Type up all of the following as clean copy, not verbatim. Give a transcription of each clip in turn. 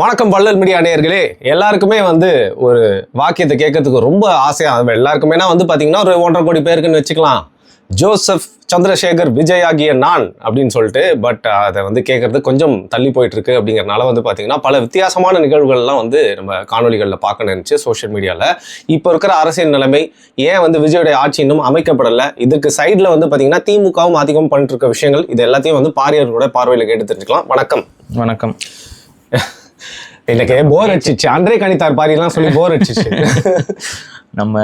வணக்கம் வள்ளல் மீடியா நேயர்களே, எல்லாருக்குமே ஒரு வாக்கியத்தை கேட்கறதுக்கு ரொம்ப ஆசையா எல்லாருக்குமேனா பாத்தீங்கன்னா ஒரு 1.5 கோடி பேருக்குன்னு வச்சுக்கலாம். ஜோசப் சந்திரசேகர் விஜய் ஆகிய நான் அப்படின்னு சொல்லிட்டு. பட் அதை கேட்கறது கொஞ்சம் தள்ளி போயிட்டு இருக்கு. அப்படிங்கறதுனால பாத்தீங்கன்னா பல வித்தியாசமான நிகழ்வுகள்லாம் நம்ம காணொலிகளில் பார்க்க நினைச்சு சோஷியல் மீடியால இப்போ இருக்கிற அரசியல் நிலைமை ஏன் விஜயோடைய ஆட்சி இன்னும் அமைக்கப்படலை, இதுக்கு சைட்ல பாத்தீங்கன்னா திமுகவும் அதிகமும் பண்ணிட்டு இருக்க விஷயங்கள், இது எல்லாத்தையும் பாரியர்களோட பார்வையில கேட்டு தெரிஞ்சுக்கலாம். வணக்கம். வணக்கம். எனக்கு போர் அடிச்சிச்சு, அன்றே கணித்தார் பாரியெல்லாம் சொல்லி போர் அடிச்சிச்சு. நம்ம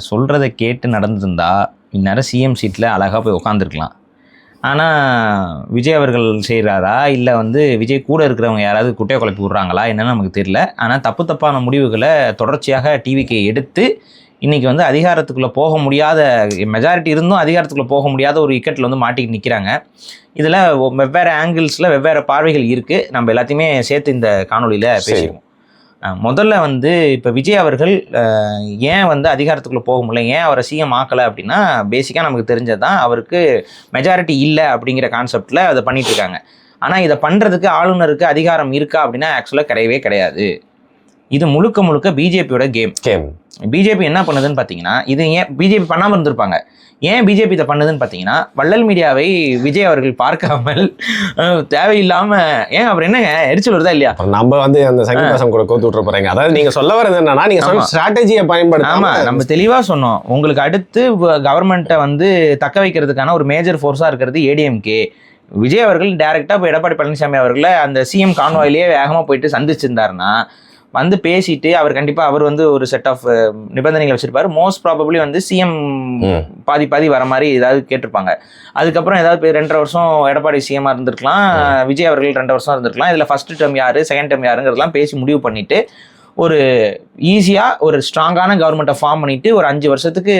சொல்றதை கேட்டு நடந்திருந்தா இந்நேரம் சிஎம் சீட்டில் அழகாக போய் உட்காந்துருக்கலாம். ஆனால் விஜய் அவர்கள் செய்கிறாரா இல்லை விஜய் கூட இருக்கிறவங்க யாராவது குட்டையை குழப்பி விட்றாங்களா என்னன்னு நமக்கு தெரியல. ஆனால் தப்பான முடிவுகளை தொடர்ச்சியாக டிவிக்கு எடுத்து இன்றைக்கி அதிகாரத்துக்குள்ளே போக முடியாத, மெஜாரிட்டி இருந்தும் அதிகாரத்துக்குள்ளே போக முடியாத ஒரு இக்கட்டில் மாட்டிக்கிட்டு நிற்கிறாங்க. இதில் வெவ்வேறு ஆங்கிள்ஸில் வெவ்வேறு பார்வைகள் இருக்குது. நம்ம எல்லாத்தையுமே சேர்த்து இந்த காணொலியில் பேசிடுவோம். முதல்ல இப்போ விஜய் அவர்கள் ஏன் அதிகாரத்துக்குள்ளே போக முடியல, ஏன் அவரை சிஎம் ஆக்கலை அப்படின்னா பேசிக்காக நமக்கு தெரிஞ்சது தான், அவருக்கு மெஜாரிட்டி இல்லை அப்படிங்கிற கான்செப்டில் அதை பண்ணிகிட்ருக்காங்க. ஆனால் இதை பண்ணுறதுக்கு ஆளுநருக்கு அதிகாரம் இருக்கா அப்படின்னா ஆக்சுவலாக கிடையவே கிடையாது. இது முழுக்க பிஜேபியோட கேம். பிஜேபி என்ன பண்ணுதுன்னு பார்த்தீங்கன்னா, இது ஏன் பிஜேபி பண்ணாமல் இருந்திருப்பாங்க, ஏன் பிஜேபி இதை பண்ணுதுன்னு பார்த்தீங்கன்னா, வள்ளல் மீடியாவை விஜய் அவர்கள் பார்க்காமல் தேவையில்லாமல் ஏன் அவர் என்னங்க எரிச்சல் வருதா இல்லையா, நம்ம அந்த சங்கிபாசம் கூட கோத்து விட்டுற போறீங்க. அதாவது நீங்க சொல்ல வரது என்னன்னா, நீங்க சொன்ன ஸ்ட்ராட்டஜியை பயன்படுத்தாம. நம்ம தெளிவாக சொன்னோம், உங்களுக்கு அடுத்து கவர்மெண்ட்டை தக்க வைக்கிறதுக்கான ஒரு மேஜர் ஃபோர்ஸாக இருக்கிறது ஏடிஎம்கே. விஜய் அவர்கள் டைரெக்டாக இப்போ எடப்பாடி பழனிசாமி அவர்களை அந்த சிஎம் கான்வாயிலேயே வேகமாக போயிட்டு சந்திச்சிருந்தாருன்னா பேசிட்டு அவர் கண்டிப்பாக அவர் ஒரு செட் ஆஃப் நிபந்தனைகள் வச்சிருப்பாரு. மோஸ்ட் ப்ராபப்ளி சிஎம் பாதி வர மாதிரி ஏதாவது கேட்டிருப்பாங்க. அதுக்கப்புறம் ஏதாவது 2.5 வருஷம் எடப்பாடி சிஎம்மாக இருந்திருக்கலாம், விஜய் அவர்கள் 2 வருஷம் இருந்திருக்கலாம். இதில் ஃபர்ஸ்ட் டேர்ம் யார் செகண்ட் டேர்ம் யாருங்கிறதுலாம் பேசி முடிவு பண்ணிட்டு ஒரு ஈஸியாக ஒரு ஸ்ட்ராங்கான கவர்மெண்ட்டை ஃபார்ம் பண்ணிட்டு ஒரு 5 வருஷத்துக்கு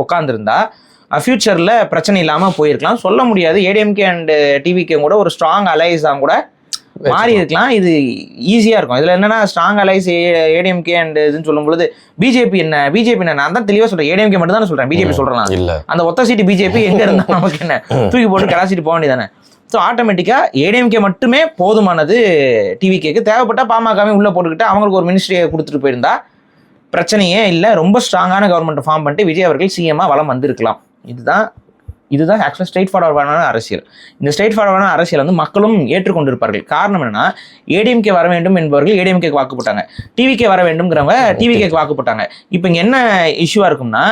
உட்காந்துருந்தா ஃபியூச்சரில் பிரச்சனை இல்லாமல் போயிருக்கலாம். சொல்ல முடியாது, ஏடிஎம்கே அண்ட் டிவிகே கூட ஒரு ஸ்ட்ராங் அலைஸாக கூட மாறி இருக்கலாம். இது ஈஸியாக இருக்கும். இதில் என்னன்னா ஸ்ட்ராங் அலைஸ் ஏடிஎம்கே அண்ட் இதுன்னு சொல்லும்போது பிஜேபி என்ன நான் தான் தெளிவாக சொல்கிறேன், ஏடிஎம்கே மட்டும் தான் சொல்கிறேன், பிஜேபி சொல்கிறேன். அந்த ஒத்த சீட்டு பிஜேபி எங்கே இருந்தால் நமக்கு என்ன, தூக்கி போட்டு கடாசிட்டு போக வேண்டியதானே. ஸோ ஆட்டோமேட்டிக்காக ஏடிஎம்கே மட்டுமே போதுமானது. டிவிகேக்கு தேவைப்பட்டால் பாமகவே உள்ளே போட்டுக்கிட்டு அவங்களுக்கு ஒரு மினிஸ்ட்ரியை கொடுத்துட்டு போயிருந்தா பிரச்சனையே இல்லை. ரொம்ப ஸ்ட்ராங்கான கவர்மெண்ட்டை ஃபார்ம் பண்ணிட்டு விஜய் அவர்கள் சிஎம்மாக வளம் வந்திருக்கலாம். இதுதான் ஆக்சுவலாக ஸ்ட்ரெயிட் ஃபார்வர்டான அரசியல். இந்த ஸ்ட்ரெயிட் ஃபார்வர்டான அரசியல் மக்களும் ஏற்றுக்கொண்டிருப்பார்கள். காரணம் என்னன்னா, ஏடிஎம்கே வர வேண்டும் என்பவர்கள் ஏடிஎம்கேக்கு வாக்குப்பட்டாங்க, டிவிகே வர வேண்டும்ங்கிறவங்க டிவிகேக்கு வாக்குப்பட்டாங்க. இப்போ இங்கே என்ன இஷ்யூவாக இருக்கும்னா,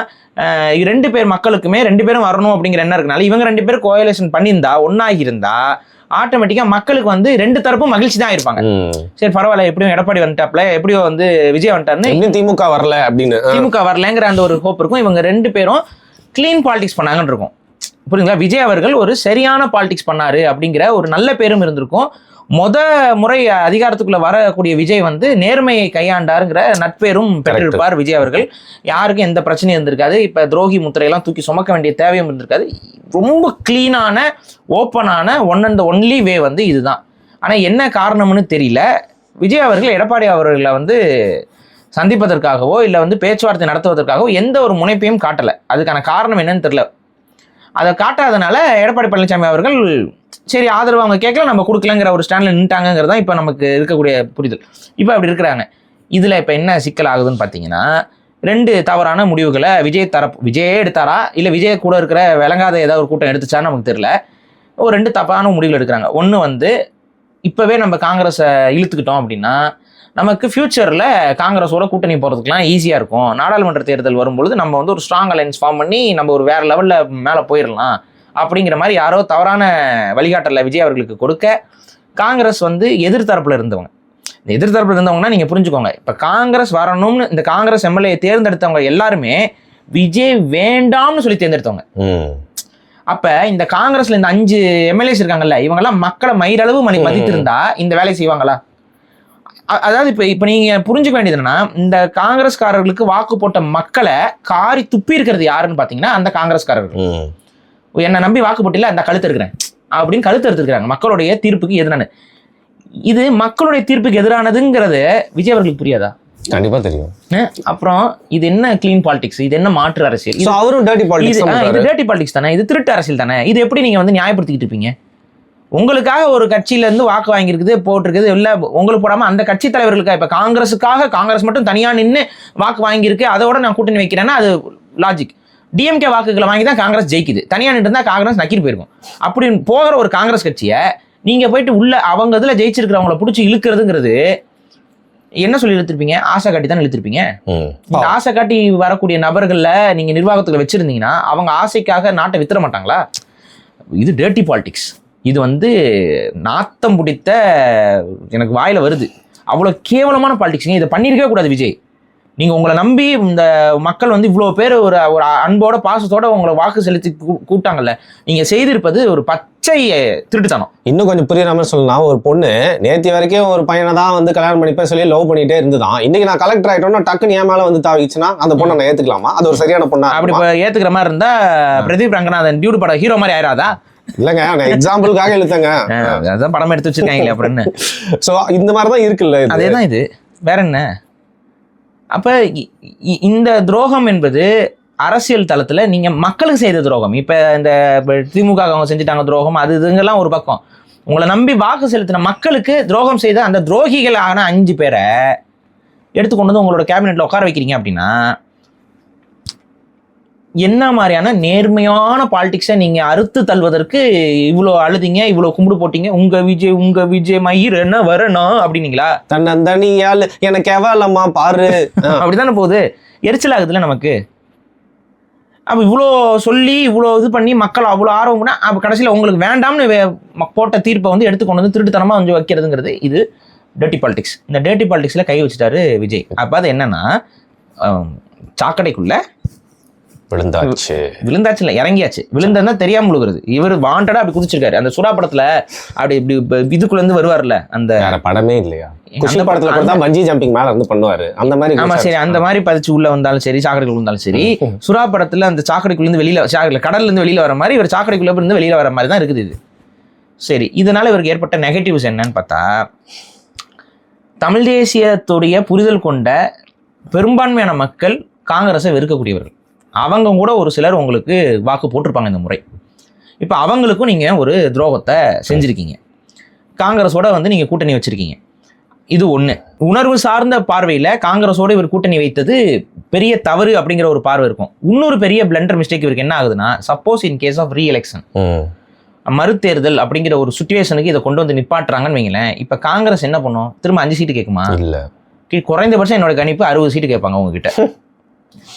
2 பேர் மக்களுக்குமே 2 பேரும் வரணும் அப்படிங்கிற என்ன இருக்குனால இவங்க 2 பேரும் கோயலேஷன் பண்ணியிருந்தா ஒன்னாகி இருந்தா ஆட்டோமேட்டிக்கா மக்களுக்கு 2 தரப்பும் மகிழ்ச்சி தான் இருப்பாங்க. சரி பரவாயில்ல, எப்படியும் எடப்பாடி வந்துட்டாப்ல, எப்படியோ விஜய் வந்துட்டாருன்னு, திமுக வரல அப்படின்னு திமுக வரலங்கிற அந்த ஒரு ஹோப் இருக்கும். இவங்க 2 பேரும் கிளீன் பாலிடிக்ஸ் பண்ணாங்கன்னு இருக்கும். புரியுங்களா? விஜய் அவர்கள் ஒரு சரியான பாலிடிக்ஸ் பண்ணாரு அப்படிங்கிற ஒரு நல்ல பேரும் இருந்திருக்கும். முறை அதிகாரத்துக்குள்ள வரக்கூடிய விஜய் நேர்மையை கையாண்டாருங்கிற நட்பேரும் பெற்றிருப்பார் விஜய் அவர்கள். யாருக்கும் எந்த பிரச்சனையும் இருந்திருக்காது. இப்ப துரோகி முத்திரையெல்லாம் தூக்கி சுமக்க வேண்டிய தேவையும் இருந்திருக்காது. ரொம்ப கிளீனான ஓப்பனான ஒன் அண்ட் ஒன்லி வே இதுதான். ஆனா என்ன காரணம்னு தெரியல, விஜய் அவர்கள் எடப்பாடி அவர்களை சந்திப்பதற்காகவோ இல்லை பேச்சுவார்த்தை நடத்துவதற்காகவோ எந்த ஒரு முனைப்பையும் காட்டலை. அதுக்கான காரணம் என்னன்னு தெரியல. அதை காட்டாதனால எடப்பாடி பழனிசாமி அவர்கள் சரி ஆதரவு அவங்க கேட்கல, நம்ம கொடுக்கலங்கிற ஒரு ஸ்டாண்டில் நின்ட்டாங்கிறது தான் இப்போ நமக்கு இருக்கக்கூடிய புரிதல். இப்போ அப்படி இருக்கிறாங்க. இதில் இப்போ என்ன சிக்கல் ஆகுதுன்னு பார்த்தீங்கன்னா, 2 தவறான முடிவுகளை விஜயே எடுத்தாரா இல்லை விஜய் கூட இருக்கிற விளங்காத ஏதாவது ஒரு கூட்டம் எடுத்துச்சான்னு நமக்கு தெரியல. ஒரு 2 தப்பான முடிவுகள் எடுக்கிறாங்க. ஒன்று இப்போவே நம்ம காங்கிரஸை இழுத்துக்கிட்டோம் அப்படின்னா நமக்கு ஃபியூச்சரில் காங்கிரஸோட கூட்டணி போகிறதுக்குலாம் ஈஸியாக இருக்கும். நாடாளுமன்ற தேர்தல் வரும்பொழுது நம்ம ஒரு ஸ்ட்ராங் அலைன்ஸ் ஃபார்ம் பண்ணி நம்ம ஒரு வேறு லெவலில் மேலே போயிடலாம் அப்படிங்கிற மாதிரி யாரோ தவறான வழிகாட்டலை விஜய் அவர்களுக்கு கொடுக்க, காங்கிரஸ் எதிர்த்தரப்பில் இருந்தவங்க, இந்த எதிர்த்தரப்பில் இருந்தவங்கன்னா நீங்கள் புரிஞ்சுக்கோங்க, இப்போ காங்கிரஸ் வரணும்னு இந்த காங்கிரஸ் எம்எல்ஏ தேர்ந்தெடுத்தவங்க எல்லாருமே விஜய் வேண்டாம்னு சொல்லி தேர்ந்தெடுத்தவங்க. அப்போ இந்த காங்கிரஸில் இந்த 5 எம்எல்ஏஸ் இருக்காங்கல்ல, இவங்கெல்லாம் மக்களை மயிரளவு மதித்திருந்தா இந்த வேலையை செய்வாங்களா? அதாவது இப்போ நீங்கள் புரிஞ்சுக்க வேண்டியது என்னன்னா, இந்த காங்கிரஸ்காரர்களுக்கு வாக்கு போட்ட மக்களை காரி துப்பி இருக்கிறது யாருன்னு பார்த்தீங்கன்னா அந்த காங்கிரஸ்காரர்கள். என்னை நம்பி வாக்கு போட்டில அந்த கழுத்து இருக்கிறேன் அப்படின்னு கழுத்து எடுத்துருக்காங்க. மக்களுடைய தீர்ப்புக்கு எதிரானது இது, மக்களுடைய தீர்ப்புக்கு எதிரானதுங்கிறது விஜய் அவர்களுக்கு புரியாதா? கண்டிப்பா தெரியும். அப்புறம் இது என்ன கிளீன் பாலிடிக்ஸ், இது என்ன மாற்று அரசியல், அவரும் டர்ட்டி பாலிடிக்ஸ், இது டர்ட்டி பாலிடிக்ஸ் தானே, இது திருட்டு அரசியல் தானே, இது எப்படி நீங்க நியாயப்படுத்திக்கிட்டு இருப்பீங்க? உங்களுக்காக ஒரு கட்சியில இருந்து வாக்கு வாங்கியிருக்குது போட்டிருக்குது இல்ல உங்களுக்கு போடாம அந்த கட்சி தலைவர்களுக்காக இப்ப காங்கிரஸ் மட்டும் தனியா நின்று வாக்கு வாங்கியிருக்கு அதோட நான் கூட்டணி வைக்கிறேன்னா அது லாஜிக். டிஎம்கே வாக்குகளை வாங்கி தான் காங்கிரஸ் ஜெயிக்குது. தனியா நின்று இருந்தா காங்கிரஸ் நக்கிட்டு போயிருக்கும். அப்படி போகிற ஒரு காங்கிரஸ் கட்சியை நீங்க போயிட்டு உள்ள அவங்க இதுல ஜெயிச்சிருக்கிறவங்கள பிடிச்சி இழுக்கிறதுங்கிறது என்ன சொல்லி இழுத்திருப்பீங்க? ஆசை காட்டி தான் இழுத்திருப்பீங்க. இந்த ஆசை காட்டி வரக்கூடிய நபர்கள்ல நீங்க நிர்வாகத்துல வச்சிருந்தீங்கன்னா அவங்க ஆசைக்காக நாட்டை வித்துற மாட்டாங்களா? இது டேர்ட்டி பாலிடிக்ஸ். இது நாத்தம் பிடித்த எனக்கு வாயில வருது. அவ்வளோ கேவலமான பாலிடிக்ஸுங்க. இதை பண்ணியிருக்கவே கூடாது விஜய். நீங்கள் உங்களை நம்பி இந்த மக்கள் இவ்வளோ பேர் ஒரு ஒரு அன்போட பாசத்தோட உங்களை வாக்கு செலுத்தி கூட்டாங்கல்ல, நீங்கள் செய்திருப்பது ஒரு பச்சை திருட்டுத்தனம். இன்னும் கொஞ்சம் புரியுற மாதிரி சொல்லலாம். ஒரு பொண்ணு நேற்று வரைக்கும் ஒரு பையனை தான் கல்யாணம் பண்ணிப்பேன் சொல்லி லவ் பண்ணிட்டே இருந்துதான். இன்னைக்கு நான் கலெக்டர் ஆகிட்டோம்னா டக்குன்னு என் மேலே தாவிச்சுன்னா அந்த பொண்ணை நான் ஏற்றுக்கலாமா? அது ஒரு சரியான பொண்ணா? அப்படி இப்போ ஏற்றுக்கிற மாதிரி இருந்தால் பிரதீப் ரங்கநாதன் டியூடு படம் ஹீரோ மாதிரி ஆயிராதா? இல்லங்க, எக்ஸாம்பிளுக்காக இழுத்தங்க. அதான் படம் எடுத்து வச்சிருக்காங்களே அப்படின்னு. ஸோ இந்த மாதிரி தான் இருக்குல்ல. அதேதான் இது, வேற என்ன? அப்ப இந்த துரோகம் என்பது அரசியல் தளத்துல நீங்க மக்களுக்கு செய்த துரோகம். இப்ப இந்த திமுக அவங்க செஞ்சுட்டாங்க துரோகம், அது இதுங்கெல்லாம் ஒரு பக்கம். உங்களை நம்பி வாக்கு செலுத்தின மக்களுக்கு துரோகம் செய்த அந்த துரோகிகளான 5 பேரை எடுத்து கொண்டு வந்து உங்களோட கேபினெட்ல உட்கார வைக்கிறீங்க அப்படின்னா என்ன மாதிரியான நேர்மையான பாலிடிக்ஸை நீங்க அறுத்து தள்ளுவதற்கு இவ்வளோ அழுதிங்க, இவ்வளோ கும்பிடு போட்டீங்க? உங்க விஜய் மயிர் என்ன வரணும் அப்படின்னீங்களா? தன்னந்தனியால் எனக்கு எவ்வளமா பாரு அப்படித்தானே போகுது. எரிச்சல் ஆகுதுல்ல நமக்கு. அப்போ இவ்வளோ சொல்லி இவ்வளோ இது பண்ணி மக்கள் அவ்வளோ ஆர்வம்னா அப்போ கடைசியில் உங்களுக்கு வேண்டாம்னு போட்ட தீர்ப்பை எடுத்து கொண்டு வந்து திருட்டுத்தனமாக வைக்கிறதுங்கிறது இது டேர்ட்டி பாலிடிக்ஸ். இந்த டேர்ட்டி பாலிடிக்ஸில் கை வச்சுட்டாரு விஜய். அப்போ அது என்னன்னா சாக்கடைக்குள்ள விழுந்தாச்சு இல்ல, இறங்கியாச்சு. விழுந்தா தெரியாம முழுகிறது. இவர் வாண்டடா அப்படி குதிச்சிருக்காரு. அந்த சுறா படத்துல அப்படி இப்படி இதுக்குள்ள இருந்து வருவார்ல, அந்த படமே இல்லையா? குஷி படத்துல கூட தான் பஞ்சி ஜம்பிங் மேல வந்து பண்ணுவாரு அந்த மாதிரி. ஆமா சரி, அந்த மாதிரி பதிச்சு உள்ள வந்தாலும் சரி, சாக்கடைக்குள்ள இருந்தாலும் சரி, சுறா படத்துல அந்த சாக்கடைக்குள்ள இருந்து வெளியில கடல்ல இருந்து வெளியில வர மாதிரி இவர் சாக்கடைக்குள்ள இருந்து வெளியில வர மாதிரி தான் இருக்குது இது. சரி, இதனால இவருக்கு ஏற்பட்ட நெகட்டிவ்ஸ் என்னன்னு பார்த்தா, தமிழ் தேசியத்துடைய புரிதல் கொண்ட பெரும்பான்மையான மக்கள் காங்கிரஸை வெறுக்கக்கூடியவர்கள். அவங்க கூட ஒரு சிலர் உங்களுக்கு வாக்கு போட்டிருப்பாங்க இந்த முறை. இப்போ அவங்களுக்கும் நீங்கள் ஒரு துரோகத்தை செஞ்சுருக்கீங்க. காங்கிரஸோட நீங்கள் கூட்டணி வச்சுருக்கீங்க. இது ஒன்று. உணர்வு சார்ந்த பார்வையில் காங்கிரஸோடு இவர் கூட்டணி வைத்தது பெரிய தவறு அப்படிங்கிற ஒரு பார்வை இருக்கும். இன்னொரு பெரிய பிளண்டர் மிஸ்டேக் இவருக்கு என்ன ஆகுதுன்னா, suppose in case of reelection, மறுதேர்தல் அப்படிங்கிற ஒரு சுச்சுவேஷனுக்கு இதை கொண்டு வந்து நிப்பாட்டுறாங்கன்னு வைங்களேன். இப்போ காங்கிரஸ் என்ன பண்ணும்? திரும்ப 5 சீட்டு கேட்குமா? இல்லை, குறைந்தபட்சம் என்னோட கணிப்பு 60 சீட்டு கேட்பாங்க உங்ககிட்ட.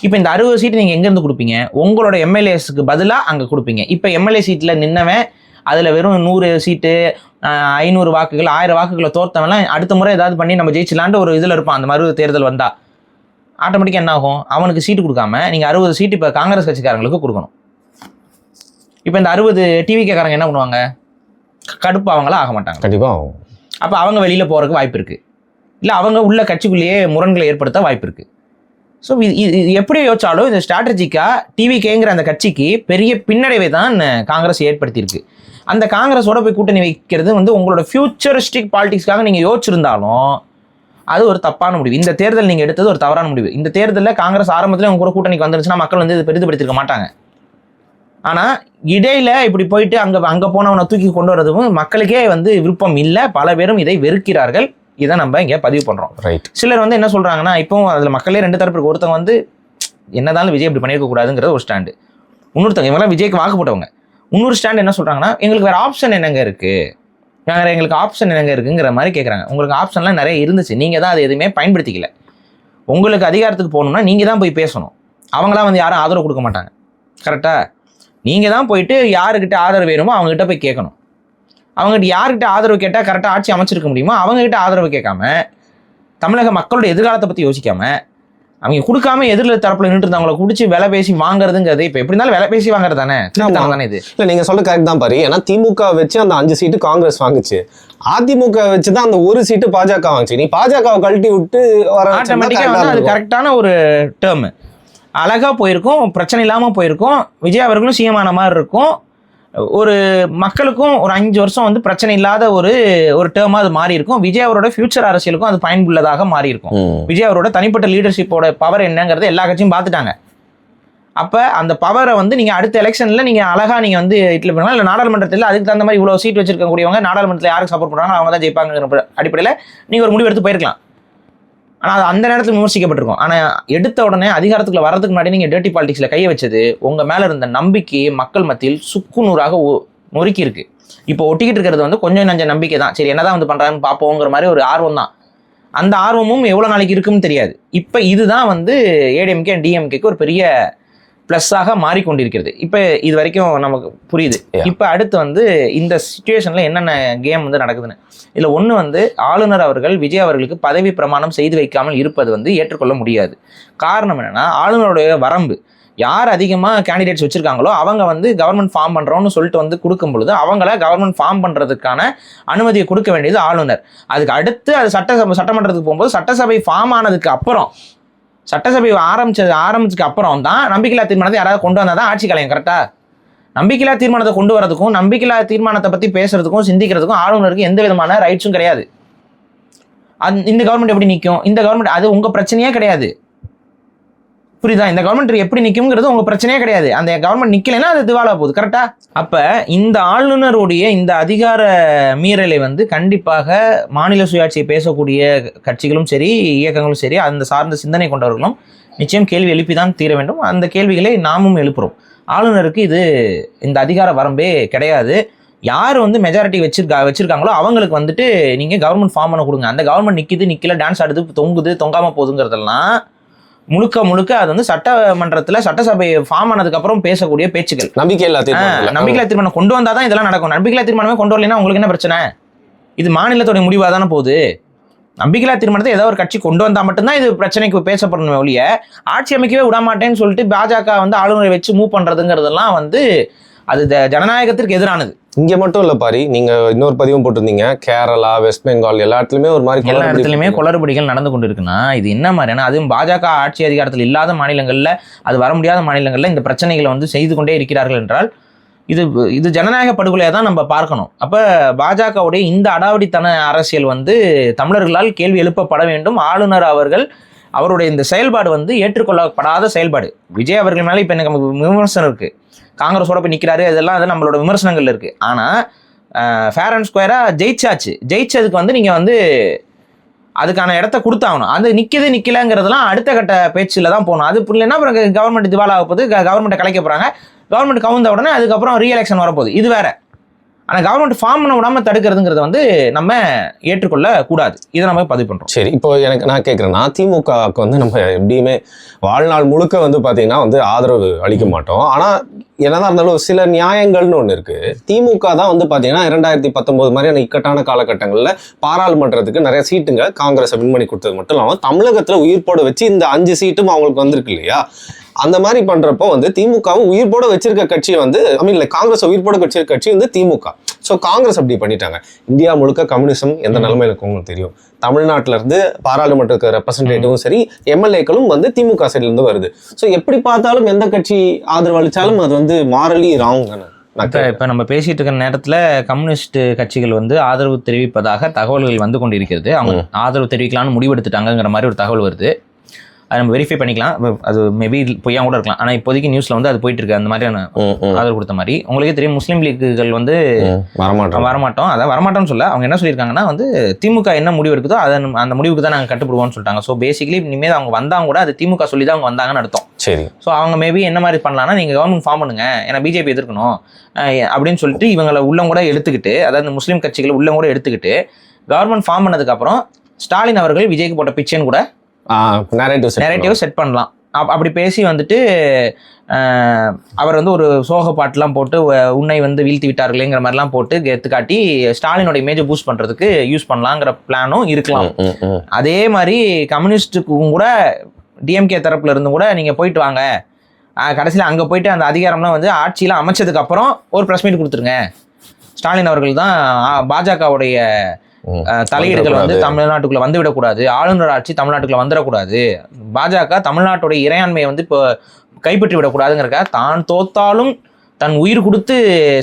இப்போ இந்த 60 சீட்டு நீங்கள் எங்கேருந்து கொடுப்பீங்க? உங்களோட எம்எல்ஏஸுக்கு பதிலாக அங்கே கொடுப்பீங்க. இப்போ எம்எல்ஏ சீட்டில் நின்னவன் அதில் வெறும் 100 சீட்டு 500 வாக்குகள் 1000 வாக்குகளை தோர்த்தவன்லாம் அடுத்த முறை ஏதாவது பண்ணி நம்ம ஜெயிச்சலான்ட்டு ஒரு இதில் இருப்பான். அந்த மறு தேர்தல் வந்தால் ஆட்டோமேட்டிக்காக என்ன ஆகும்? அவனுக்கு சீட்டு கொடுக்காம நீங்கள் 60 சீட்டு இப்போ காங்கிரஸ் கட்சிக்காரங்களுக்கு கொடுக்கணும். இப்போ இந்த 60 டிவிக்காரங்க என்ன பண்ணுவாங்க? கடுப்பாவங்களா ஆக மாட்டாங்க? கண்டிப்பாக. அப்போ அவங்க வெளியில் போகிறதுக்கு வாய்ப்பு இருக்குது. இல்லை அவங்க உள்ள கட்சிக்குள்ளேயே முரண்களை ஏற்படுத்த வாய்ப்பு இருக்குது. ஸோ இது எப்படி யோசிச்சாலும் இந்த ஸ்ட்ராட்டஜிக்காக டிவிகேங்கிற அந்த கட்சிக்கு பெரிய பின்னடைவை தான் காங்கிரஸ் ஏற்படுத்தியிருக்கு. அந்த காங்கிரஸோட போய் கூட்டணி வைக்கிறது உங்களோட ஃபியூச்சரிஸ்டிக் பாலிடிக்ஸ்க்காக நீங்கள் யோசிச்சிருந்தாலும் அது ஒரு தப்பான முடிவு. இந்த தேர்தல் நீங்கள் எடுத்தது ஒரு தவறான முடிவு. இந்த தேர்தலில் காங்கிரஸ் ஆரம்பத்தில் உங்க கூட கூட்டணிக்கு வந்துருச்சுன்னா மக்கள் இது பெரிதுபடுத்திருக்க மாட்டாங்க. ஆனால் இடையில இப்படி போயிட்டு அங்கே போனவனை தூக்கி கொண்டு வரதும் மக்களுக்கே விருப்பம் இல்லை. பல பேரும் இதை வெறுக்கிறார்கள். இதை நம்ம இங்கே பதிவு பண்ணுறோம். ரைட். சிலர் என்ன சொல்கிறாங்கன்னா, இப்போ அதில் மக்களே 2 தரப்பு இருக்கு. ஒருத்தவங்க என்னதாலும் விஜய் இப்படி பண்ணியிருக்க கூடாதுங்கிறது ஒரு ஸ்டாண்டு. இன்னொருத்தவங்க இவங்கெல்லாம் விஜய்க்கு வாக்கு போட்டவங்க. இன்னொரு ஸ்டாண்ட் என்ன சொல்கிறாங்கன்னா, எங்களுக்கு வேறு ஆப்ஷன் என்னங்க இருக்குது, எங்களுக்கு ஆப்ஷன் என்னங்க இருக்குங்கிற மாதிரி கேட்குறாங்க. உங்களுக்கு ஆப்ஷன்லாம் நிறைய இருந்துச்சு, நீங்கள் தான் அது எதுவுமே பயன்படுத்திக்கல. உங்களுக்கு அதிகாரத்துக்கு போகணும்னா நீங்கள் தான் போய் பேசணும். அவங்களாம் யாரும் ஆதரவு கொடுக்க மாட்டாங்க. கரெக்டாக? நீங்கள் தான் போயிட்டு யாருக்கிட்ட ஆதரவு வேணுமோ அவங்ககிட்ட போய் கேட்கணும். அவங்ககிட்ட யார்கிட்ட ஆதரவு கேட்டால் கரெக்டாக ஆட்சி அமைச்சிருக்க முடியுமோ அவங்ககிட்ட ஆதரவு கேட்காம, தமிழக மக்களோட எதிர்காலத்தை பற்றி யோசிக்காம, அவங்க கொடுக்காம எதிரில் தரப்புல நின்று அவங்களை குடிச்சு விலை பேசி வாங்குறதுங்கிறது இப்போ எப்படி இருந்தாலும் விலை பேசி வாங்குறது தானே இது. இல்லை, நீங்கள் சொல்ல கரெக்ட் தான் பாரு. ஏன்னா திமுக வச்சு அந்த 5 சீட்டு காங்கிரஸ் வாங்குச்சு, அதிமுக வச்சு தான் அந்த 1 சீட்டு பாஜக வாங்குச்சு. நீ பாஜகவை கழட்டி விட்டு வர ஆட்டோமேட்டிக்காக அது கரெக்டான ஒரு டேர்மு. அழகாக போயிருக்கும், பிரச்சனை இல்லாமல் போயிருக்கும். விஜய் அவர்களும் சீமான மாதிரி இருக்கும். ஒரு மக்களுக்கும் ஒரு 5 வருஷம் பிரச்சனை இல்லாத ஒரு டேர்மா அது மாறி இருக்கும். விஜய் அவரோட ஃபியூச்சர் அரசியலுக்கும் அது பயனுள்ளதாக மாறி இருக்கும். விஜய் அவரோட தனிப்பட்ட லீடர்ஷிப்போட பவர் என்னங்கிறது எல்லா கட்சியும் பார்த்துட்டாங்க. அப்போ அந்த பவரை வந்து நீங்கள் அடுத்த எலெக்ஷனில் நீங்கள் அழகாக நீங்கள் வந்து இட்லி பண்ணலாம். இல்லை நாடாளுமன்றத்தில் அதுக்கு தகுந்த மாதிரி இவ்வளோ சீட் வச்சிருக்கக்கூடியவங்க நாடாளுமன்றத்தில் யாருக்கு சப்போர்ட் பண்ணுறாங்க அவங்க தான் ஜெயிப்பாங்கிற அடிப்படையில் நீங்கள் ஒரு முடிவு எடுத்து போயிருக்கலாம். ஆனால் அது அந்த நேரத்தில் விமர்சிக்கப்பட்டிருக்கும். ஆனால் எடுத்த உடனே அதிகாரத்துக்குள்ள வரதுக்கு முன்னாடி நீங்கள் டர்ட்டி பாலிடிக்ஸில் கையை வச்சது உங்கள் மேலே இருந்த நம்பிக்கையை மக்கள் மத்தியில் சுக்குநூறாக நொறுக்கி இருக்கு. இப்போ ஒட்டிக்கிட்டு இருக்கிறது வந்து கொஞ்சம் நஞ்ச நம்பிக்கை தான். சரி என்னதான் வந்து பண்ணுறாங்கன்னு பார்ப்போங்கிற மாதிரி ஒரு ஆர்வம் தான். அந்த ஆர்வமும் எவ்வளோ நாளைக்கு இருக்குன்னு தெரியாது. இப்போ இதுதான் வந்து ஏடிஎம்கே டிஎம்கேக்கு ஒரு பெரிய ப்ளஸ்ஸாக மாறிக்கொண்டிருக்கிறது. இப்போ இது வரைக்கும் நமக்கு புரியுது. இப்போ அடுத்து வந்து இந்த சிச்சுவேஷனில் என்னென்ன கேம் வந்து நடக்குதுன்னு இதில் ஒன்று வந்து ஆளுநர் அவர்கள் விஜய் அவர்களுக்கு பதவி பிரமாணம் செய்து வைக்காமல் இருப்பது வந்து ஏற்றுக்கொள்ள முடியாது. காரணம் என்னென்னா ஆளுநருடைய வரம்பு யார் அதிகமாக கேண்டிடேட்ஸ் வச்சுருக்காங்களோ அவங்க வந்து கவர்மெண்ட் ஃபார்ம் பண்ணுறோன்னு சொல்லிட்டு வந்து கொடுக்கும் பொழுது அவங்கள கவர்மெண்ட் ஃபார்ம் பண்ணுறதுக்கான அனுமதியை கொடுக்க வேண்டியது ஆளுநர். அதுக்கு அடுத்து அது சட்டமன்றத்துக்கு போகும்போது சட்டசபை ஃபார்ம் ஆனதுக்கு அப்புறம் சட்டசபை ஆரம்பிச்சதுக்கு அப்புறம் தான் நம்பிக்கையில்லா தீர்மானத்தை யாராவது கொண்டு வந்தால் தான் ஆட்சி கலையும். கரெக்டாக நம்பிக்கையில்லா தீர்மானத்தை கொண்டு வரதுக்கும் நம்பிக்கையில்லா தீர்மானத்தை பற்றி பேசுறதுக்கும் சிந்திக்கிறதுக்கும் ஆளுநருக்கு எந்த விதமான ரைட்ஸும் கிடையாது. இந்த கவர்மெண்ட் எப்படி நிற்கும்? இந்த கவர்மெண்ட் அது உங்கள் பிரச்சனையே கிடையாது. புரியுதா? இந்த கவர்மெண்ட் எப்படி நிற்கும்ங்கிறது உங்கள் பிரச்சனையே கிடையாது. அந்த கவர்மெண்ட் நிற்கலைன்னா அது திவாலா போகுது. கரெக்டாக? அப்போ இந்த ஆளுநருடைய இந்த அதிகார மீறலை வந்து கண்டிப்பாக மாநில சுயாட்சியை பேசக்கூடிய கட்சிகளும் சரி இயக்கங்களும் சரி அந்த சார்ந்த சிந்தனை கொண்டவர்களும் நிச்சயம் கேள்வி எழுப்பி தான் தீர வேண்டும். அந்த கேள்விகளை நாமும் எழுப்புறோம். ஆளுநருக்கு இந்த அதிகார வரம்பே கிடையாது. யார் வந்து மெஜாரிட்டி வச்சிருக்காங்களோ அவங்களுக்கு வந்துட்டு நீங்கள் கவர்மெண்ட் ஃபார்ம் பண்ண கொடுங்க. அந்த கவர்மெண்ட் நிற்கல டான்ஸ் ஆடுது தொங்குது தொங்காமல் போகுதுங்கிறதெல்லாம் முழுக்க அது வந்து சட்டமன்றத்தில் சட்டசபை ஃபார்ம் ஆனதுக்கு அப்புறம் பேசக்கூடிய பேச்சுக்கள். நம்பிக்கையில்லா தீர்மானம் கொண்டு வந்தால் தான் இதெல்லாம் நடக்கும். நம்பிக்கையில்லா தீர்மானமே கொண்டு வரலைன்னா உங்களுக்கு என்ன பிரச்சனை? இது மாநிலத்தோட முடிவாக தானே போகுது. நம்பிக்கையில்லா தீர்மானத்தை ஏதோ ஒரு கட்சி கொண்டு வந்தால் மட்டும்தான் இது பிரச்சனைக்கு பேசப்படணும் ஒழிய ஆட்சி அமைக்கவே விடமாட்டேன்னு சொல்லிட்டு பாஜக வந்து ஆளுநரை வச்சு மூவ் பண்ணுறதுங்கிறதெல்லாம் வந்து அது ஜனநாயகத்திற்கு எதிரானது. இங்கே மட்டும் இல்லை பாரி, நீங்கள் இன்னொரு பதிவும் போட்டிருந்தீங்க கேரளா வெஸ்ட் பெங்கால் எல்லா இடத்துலையுமே ஒரு மாதிரி எல்லா இடத்துலையுமே குளறுபடிகள் நடந்து கொண்டு இருக்குன்னா இது என்ன மாதிரியான அதுவும் பாஜக ஆட்சி அதிகாரத்தில் இல்லாத மாநிலங்களில் அது வர முடியாத மாநிலங்களில் இந்த பிரச்சனைகளை வந்து செய்து கொண்டே இருக்கிறார்கள் என்றால் இது ஜனநாயக படுகொலையாக தான் நம்ம பார்க்கணும். அப்போ பாஜகவுடைய இந்த அடாவடித்தன அரசியல் வந்து தமிழர்களால் கேள்வி எழுப்பப்பட வேண்டும். ஆளுநர் அவருடைய இந்த செயல்பாடு வந்து ஏற்றுக்கொள்ளப்படாத செயல்பாடு. விஜய் அவர்கள் மேலே இப்போ எனக்கு நமக்கு விமர்சனம் இருக்குது. காங்கிரஸோட போய் நிற்கிறாரு அதெல்லாம் அது நம்மளோட விமர்சனங்கள் இருக்குது. ஆனால் ஃபேர் அண்ட் ஸ்கொயராக ஜெயிச்சதுக்கு வந்து நீங்கள் வந்து அதுக்கான இடத்த கொடுத்தாகணும். அது நிற்கலைங்கிறதுலாம் அடுத்த கட்ட பேச்சில் தான் போகணும். அது இல்லைன்னா அப்புறம் கவர்மெண்ட் திவாலாக போகுது, கவர்மெண்ட்டை கலைக்க போகிறாங்க, கவர்மெண்ட் கவுந்த உடனே அதுக்கப்புறம் ரீஎலெக்ஷன் வரப்போகுது. இது வேற. ஆனால் கவர்மெண்ட் ஃபார்ம் பண்ண விடாமல் தடுக்கிறதுங்கிறத வந்து நம்ம ஏற்றுக்கொள்ள கூடாது. இதை நம்ம பதிவு பண்ணுறோம். சரி, இப்போ நான் கேட்குறேன்னா திமுகவுக்கு வந்து நம்ம எப்படியுமே வாழ்நாள் முழுக்க வந்து பார்த்தீங்கன்னா வந்து ஆதரவு அளிக்க மாட்டோம். ஆனால் என்னதான் இருந்தாலும் சில நியாயங்கள்னு ஒன்று இருக்குது. திமுக தான் வந்து பார்த்தீங்கன்னா 2019 மாதிரியான இக்கட்டான காலகட்டங்களில் பாராளுமன்றத்துக்கு நிறைய சீட்டுங்க காங்கிரஸை வின் பண்ணி கொடுத்தது மட்டும் இல்லாமல் தமிழகத்தில் உயிர்ப்போட வச்சு இந்த 5 சீட்டும் அவங்களுக்கு வந்திருக்கு இல்லையா? அந்த மாதிரி பண்றப்போ வந்து திமுகவும் உயிர்ப்போட வச்சிருக்க கட்சி வந்து காங்கிரஸ் உயிர்ப்போட வச்சிருக்க கட்சி வந்து திமுக. ஸோ காங்கிரஸ் அப்படி பண்ணிட்டாங்க. இந்தியா முழுக்க கம்யூனிசம் எந்த நிலைமையில இருக்கும் உங்களுக்கு தெரியும். தமிழ்நாட்டில இருந்து பாராளுமன்றத்துக்கு ரெப்ரசன்டேட்டிவும் சரி எம்எல்ஏக்களும் வந்து திமுக சைட்ல இருந்து வருது. ஸோ எப்படி பார்த்தாலும் எந்த கட்சி ஆதரவு அளிச்சாலும் அது வந்து மாரலி ராங் தானே. இப்போ நம்ம பேசிட்டு இருக்கிற நேரத்தில் கம்யூனிஸ்ட் கட்சிகள் வந்து ஆதரவு தெரிவிப்பதாக தகவல்கள் வந்து கொண்டிருக்கிறது. அவங்க ஆதரவு தெரிவிக்கலாம்னு முடிவெடுத்துட்டாங்கிற மாதிரி ஒரு தகவல் வருது. அதை நம்ம வெரிஃபை பண்ணிக்கலாம். அது மேபி பொய்யா கூட இருக்கலாம். ஆனால் இப்போதைக்கு நியூஸில் வந்து அது போயிட்டு இருக்கு. அந்த மாதிரியான ஆதரவு கொடுத்த மாதிரி உங்களுக்கே தெரியும். முஸ்லீம் லீக்குகள் வந்து வரமாட்டோம் அதான் வரமாட்டோம்னு சொல்ல அவங்க என்ன சொல்லியிருக்காங்கன்னா வந்து திமுக என்ன முடிவு இருக்குதோ அந்த முடிவுக்கு தான் நாங்கள் கட்டுப்படுவோம்னு சொல்லிட்டாங்க. ஸோ பேசிக்கலி இனிமேல் அவங்க வந்தாங்க கூட அது திமுக சொல்லி தான் அவங்க வந்தாங்கன்னு அர்த்தம். சரி. ஸோ அவங்க மேபி என்ன மாதிரி பண்ணலாம்னா நீங்கள் கவர்மெண்ட் ஃபார்ம் பண்ணுங்க, ஏன்னா பிஜேபி எதிர்க்கணும் அப்படின்னு சொல்லிட்டு இவங்களை உள்ளம் கூட எடுத்துக்கிட்டு, அதாவது முஸ்லீம் கட்சிகளை உள்ளம் கூட எடுத்துக்கிட்டு கவர்மெண்ட் ஃபார்ம் பண்ணதுக்கப்புறம் ஸ்டாலின் அவர்கள் விஜய்க்கு போட்ட பிச்சைன்னு கூட நரேட்டிவ் செட் பண்ணலாம். அப்படி பேசி வந்துட்டு அவர் வந்து ஒரு சோக பாட்டுலாம் போட்டு உன்னை வந்து வீழ்த்தி விட்டார்களேங்கிற மாதிரிலாம் போட்டு எடுத்துக்காட்டி ஸ்டாலினோட இமேஜை பூஸ்ட் பண்ணுறதுக்கு யூஸ் பண்ணலாங்கிற பிளானும் இருக்கலாம். அதே மாதிரி கம்யூனிஸ்டுக்கும் கூட டிஎம்கே தரப்புல இருந்து கூட நீங்கள் போயிட்டு வாங்க, கடைசியில் அங்கே போயிட்டு அந்த அதிகாரம்லாம் வந்து ஆட்சியில் அமைச்சதுக்கு அப்புறம் ஒரு ப்ரெஸ் மீட் கொடுத்துருங்க. ஸ்டாலின் அவர்கள் தான் பாஜகவுடைய தலையீடுகள் வந்து தமிழ்நாட்டுக்குள்ள வந்துவிடக்கூடாது, ஆளுநர் ஆட்சி தமிழ்நாட்டுக்குள்ள வந்துடக்கூடாது, பாஜக தமிழ்நாட்டுடைய இறையாண்மையை வந்து இப்போ கைப்பற்றி விடக்கூடாதுங்கிறக்க தான் தோத்தாலும் தன் உயிர் கொடுத்து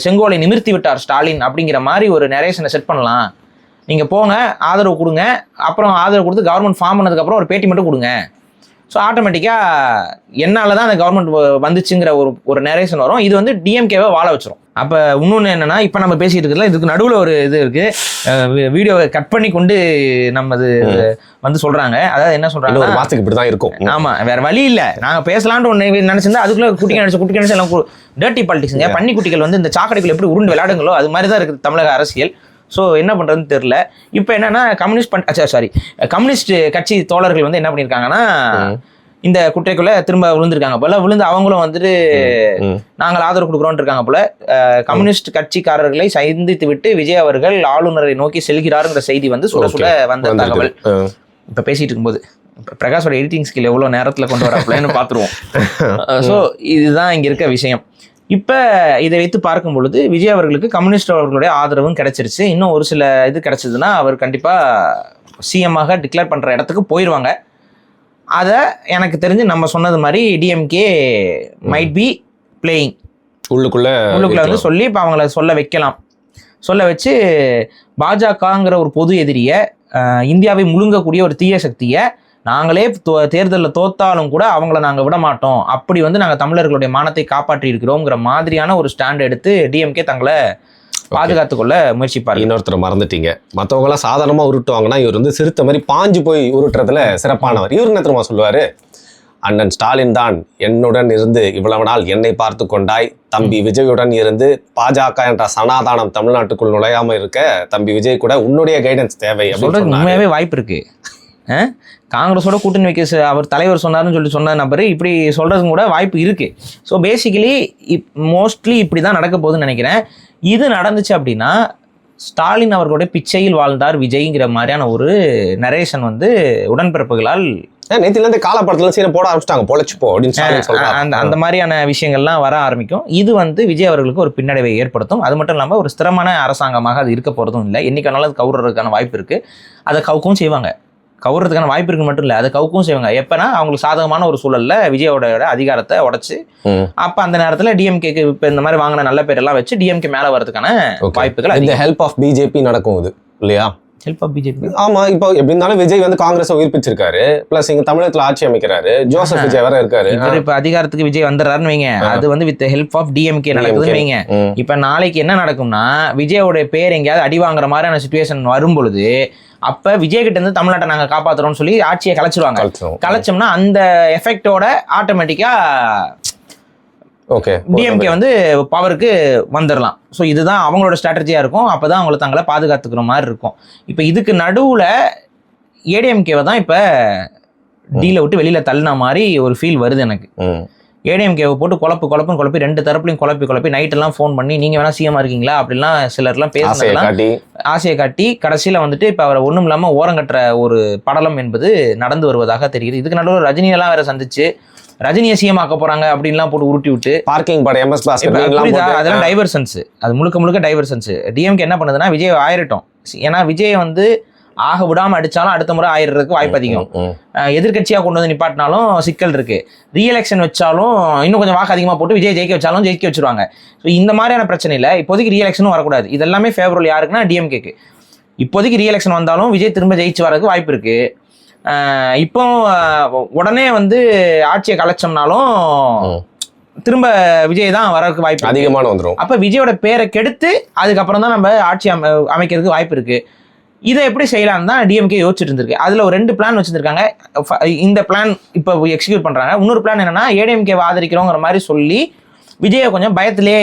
செங்கோலை நிமிர்த்தி விட்டார் ஸ்டாலின் அப்படிங்கிற மாதிரி ஒரு நரேஷனை செட் பண்ணலாம். நீங்கள் போங்க, ஆதரவு கொடுங்க, அப்புறம் ஆதரவு கொடுத்து கவர்மெண்ட் ஃபார்ம் பண்ணதுக்கப்புறம் ஒரு பேட்டி மட்டும் கொடுங்க. ஸோ ஆட்டோமேட்டிக்காக என்னால் தான் அந்த கவர்மெண்ட் வந்துச்சுங்கிற ஒரு நரேஷன் வரும். இது வந்து டிஎம்கேவை வாழ வச்சிரும். அப்போ இன்னொன்று என்னன்னா, இப்போ நம்ம பேசிட்டு இருக்கிறதுல இதுக்கு நடுவில் ஒரு இது இருக்கு, வீடியோவை கட் பண்ணி கொண்டு நம்ம இது வந்து சொல்றாங்க. அதாவது என்ன சொல்றாங்க, ஒரு மாசத்துக்கு இப்படி தான் இருக்கும். ஆமா, வேற வழி இல்லை, நாங்கள் பேசலான்ட்டு ஒன்று நினைச்சிருந்தா அதுக்குள்ள குட்டி நினைச்சு எல்லாம் டர்ட்டி பாலிடிக்ஸுங்க. பன்னி குட்டிகள் வந்து இந்த சாக்கடைக்குள்ள எப்படி உருண்டு விளையாடுங்களோ அது மாதிரி தான் இருக்குது தமிழக அரசியல். ஸோ என்ன பண்ணுறதுன்னு தெரில. இப்போ என்னன்னா கம்யூனிஸ்ட் கட்சி தோழர்கள் வந்து என்ன பண்ணியிருக்காங்கன்னா, இந்த குட்டைக்குள்ள திரும்ப விழுந்திருக்காங்க போல. விழுந்து அவங்களும் வந்துட்டு நாங்கள் ஆதரவு கொடுக்குறோன்னு இருக்காங்க போல. கம்யூனிஸ்ட் கட்சிக்காரர்களை சந்தித்து விட்டு விஜய் அவர்கள் ஆளுநரை நோக்கி செல்கிறாருங்கிற செய்தி வந்து சுட சுட வந்த தகவல். இப்போ பேசிட்டு இருக்கும்போது பிரகாஷோட எடிட்டிங் ஸ்கில் எவ்வளோ நேரத்தில் கொண்டு வராப்லன்னு பார்த்துருவோம். ஸோ இதுதான் இங்கே இருக்க விஷயம். இப்போ இதை வைத்து பார்க்கும் பொழுது விஜய் அவர்களுக்கு கம்யூனிஸ்ட் அவர்களுடைய ஆதரவும் கிடைச்சிருச்சு. இன்னும் ஒரு சில இது கிடைச்சதுன்னா அவர் கண்டிப்பாக சிஎம்மாக டிக்ளேர் பண்ணுற இடத்துக்கு போயிடுவாங்க. அதை எனக்கு தெரிஞ்சு நம்ம சொன்னது மாதிரி டிஎம்கே மைட் பி பிளேயிங் உள்ளுக்குள்ள வந்து சொல்லி இப்போ அவங்கள சொல்ல வச்சு பாஜகங்கிற ஒரு பொது எதிரியை, இந்தியாவை முழுங்கக்கூடிய ஒரு தீய சக்தியை நாங்களே தேர்தலில் தோத்தாலும் கூட அவங்கள நாங்கள் விட மாட்டோம், அப்படி வந்து நாங்கள் தமிழர்களுடைய மானத்தை காப்பாற்றி இருக்கிறோங்கிற மாதிரியான ஒரு ஸ்டாண்ட் எடுத்து டிஎம்கே தங்களை பாதுகாத்துக்கொள்ள முயற்சிப்பார். இன்னொருத்தர் மறந்துட்டீங்க, மற்றவங்க எல்லாம் சாதாரணமா உருட்டுவாங்கன்னா இவர் வந்து சிறுத்தை மாதிரி பாஞ்சு போய் உருட்டுறதுல சிறப்பானவர். இவர் என்ன தெரியுமா சொல்லுவாரு, அண்ணன் ஸ்டாலின் தான் என்னுடன் இருந்து இவ்வளவு நாள் என்னை பார்த்து கொண்டாய், தம்பி விஜயுடன் இருந்து பாஜக என்ற சனாதானம் தமிழ்நாட்டுக்குள் நுழையாம இருக்க தம்பி விஜய் கூட உன்னுடைய கைடன்ஸ் தேவை அப்படின்னு உண்மையாவே வாய்ப்பு இருக்கு. காங்கிரஸோட கூட்டணி வைக்க அவர் தலைவர் சொன்னார்னு சொன்ன நபர் இப்படி சொல்றதுக்கு கூட வாய்ப்பு இருக்கு. ஸோ பேசிக்கலி மோஸ்ட்லி இப்படி தான் நடக்க போகுதுன்னு நினைக்கிறேன். இது நடந்துச்சு அப்படின்னா ஸ்டாலின் அவர்களுடைய பிச்சையில் வாழ்ந்தார் விஜய்ங்கிற மாதிரியான ஒரு நரேஷன் வந்து உடன்பிறப்புகளால் நேத்திலேருந்து காலப்படத்துல சீனை போட ஆரம்பிச்சிட்டாங்க, பொழைச்சுப்போ அப்படின்னு அந்த மாதிரியான விஷயங்கள்லாம் வர ஆரம்பிக்கும். இது வந்து விஜய் அவர்களுக்கு ஒரு பின்னடைவை ஏற்படுத்தும். அது மட்டும் இல்லாமல் ஒரு ஸ்திரமான அரசாங்கமாக அது இருக்க போகிறதும் இல்லை. என்னைக்கானாலும் அது கவுறதுக்கான வாய்ப்பு இருக்குது. அதை கவுக்கவும் செய்வாங்க. கவுறதுக்கான வாய்ப்பு இருக்கு மட்டும் இல்லை, அதை கவுக்கவும் செய்வாங்க. எப்பனா அவங்களுக்கு சாதகமான ஒரு சூழல்ல விஜயோட அதிகாரத்தை உடைச்சு அப்ப அந்த நேரத்தில் டிஎம்கேக்கு இப்போ இந்த மாதிரி வாங்கின நல்ல பேரெல்லாம் வச்சு டிஎம்கே மேலே வரதுக்கான வாய்ப்புகள். இந்த ஹெல்ப் ஆஃப் பிஜேபி நடக்கும் இது இல்லையா? Help of BJP. ஆமா, இப்போ எப்படி இருந்தாலும் விஜய் வந்து காங்கிரஸ் உயிர்ப்பிச்சிருக்காரு, பிளஸ் இங்க தமிழகத்துல ஆட்சி அமைக்கிறாரு, ஜோசப் விஜய் வேற இருக்காரு. இப்ப அதிகாரத்துக்கு விஜய் வந்துடுறாருன்னு வைங்க, அது வந்து வித் ஹெல்ப் ஆஃப் டிஎம்கே நடக்குதுன்னு வைங்க. இப்ப நாளைக்கு என்ன நடக்கும்னா, விஜயோட பேர் எங்கேயாவது அடி வாங்குற மாதிரியான சிச்சுவேஷன் வரும் பொழுது அப்ப விஜய் கிட்ட இருந்து தமிழ்நாட்டை நாங்க காப்பாத்துறோம்னு சொல்லி ஆட்சியை கலைச்சிருவாங்க. கலைச்சோம்னா அந்த எஃபெக்டோட ஆட்டோமேட்டிக்கா டிஎம்கே வந்து பவருக்கு வந்துடலாம். ஸோ இதுதான் அவங்களோட ஸ்ட்ராட்டஜியாக இருக்கும். அப்போ தான் அவங்கள தங்களை பாதுகாத்துக்கிற மாதிரி இருக்கும். இப்போ இதுக்கு நடுவில் ஏடிஎம்கேவை தான் இப்போ டீலை விட்டு வெளியில் தள்ளின மாதிரி ஒரு ஃபீல் வருது எனக்கு. ஏடிஎம்கேவை போட்டு குழப்பி ரெண்டு தரப்புலையும் குழப்பி நைட்டெல்லாம் ஃபோன் பண்ணி நீங்கள் வேணால் சிஎம்மாக இருக்கீங்களா அப்படின்லாம் சிலர்லாம் பேசுனதெல்லாம் ஆசையை காட்டி கடைசியில் வந்துட்டு இப்போ அவரை ஒன்றும் இல்லாமல் ஓரங்கட்டுற ஒரு படலம் என்பது நடந்து வருவதாக தெரியுது. இதுக்கு நடுவில் ரஜினியெல்லாம் வேற சந்திச்சு ரஜினியை சிஎம் ஆக்க போறாங்க அப்படின்லாம் போட்டு உருட்டி விட்டு பார்க்கிங் படம் எம்எஸ் பாஸ்கர் அதெல்லாம் டைவர்சன்ஸ். அது முழுக்க டைவர்சன்ஸ். டிஎம்கே என்ன பண்ணுதுன்னா விஜய் ஆயிரட்டும். ஏன்னா விஜய் வந்து ஆக விடாம அடிச்சாலும் அடுத்த முறை ஆயிடுறதுக்கு வாய்ப்பு அதிகம். எதிர்கட்சியா கொண்டு வந்து நிப்பாட்டினாலும் சிக்கல் இருக்கு. ரீஎலெக்ஷன் வச்சாலும் இன்னும் கொஞ்சம் வாக்கு அதிகமா போட்டு விஜய் ஜெயிக்க வச்சாலும் ஜெயிக்க வச்சிருவாங்க. ஸோ இந்த மாதிரியான பிரச்சனை இல்லை. இப்போதைக்கு ரீஎலெக்ஷனும் வரக்கூடாது. இதெல்லாமே ஃபேவரபிள் யாருக்குன்னா டிஎம்கேக்கு. இப்போதைக்கு ரீஎலெக்ஷன் வந்தாலும் விஜய் திரும்ப ஜெயிச்சு வரதுக்கு வாய்ப்பு இருக்கு. இப்போ உடனே வந்து ஆட்சியை கலைச்சோம்னாலும் திரும்ப விஜய் தான் வரதுக்கு வாய்ப்பு அதிகமான வந்துடும். அப்ப விஜயோட பேரை கெடுத்து அதுக்கப்புறம் தான் நம்ம ஆட்சி அமைக்கிறதுக்கு வாய்ப்பு இருக்கு. இதை எப்படி செய்யலாம்னு தான் டிஎம்கே யோசிச்சுட்டு இருந்திருக்கு. அதுல ஒரு 2 பிளான் வச்சிருக்காங்க. இந்த பிளான் இப்போ எக்ஸிக்யூட் பண்றாங்க. இன்னொரு பிளான் என்னன்னா, ஏடிஎம்கே ஆதரிக்கிறோங்கிற மாதிரி சொல்லி விஜயை கொஞ்சம் பயத்திலே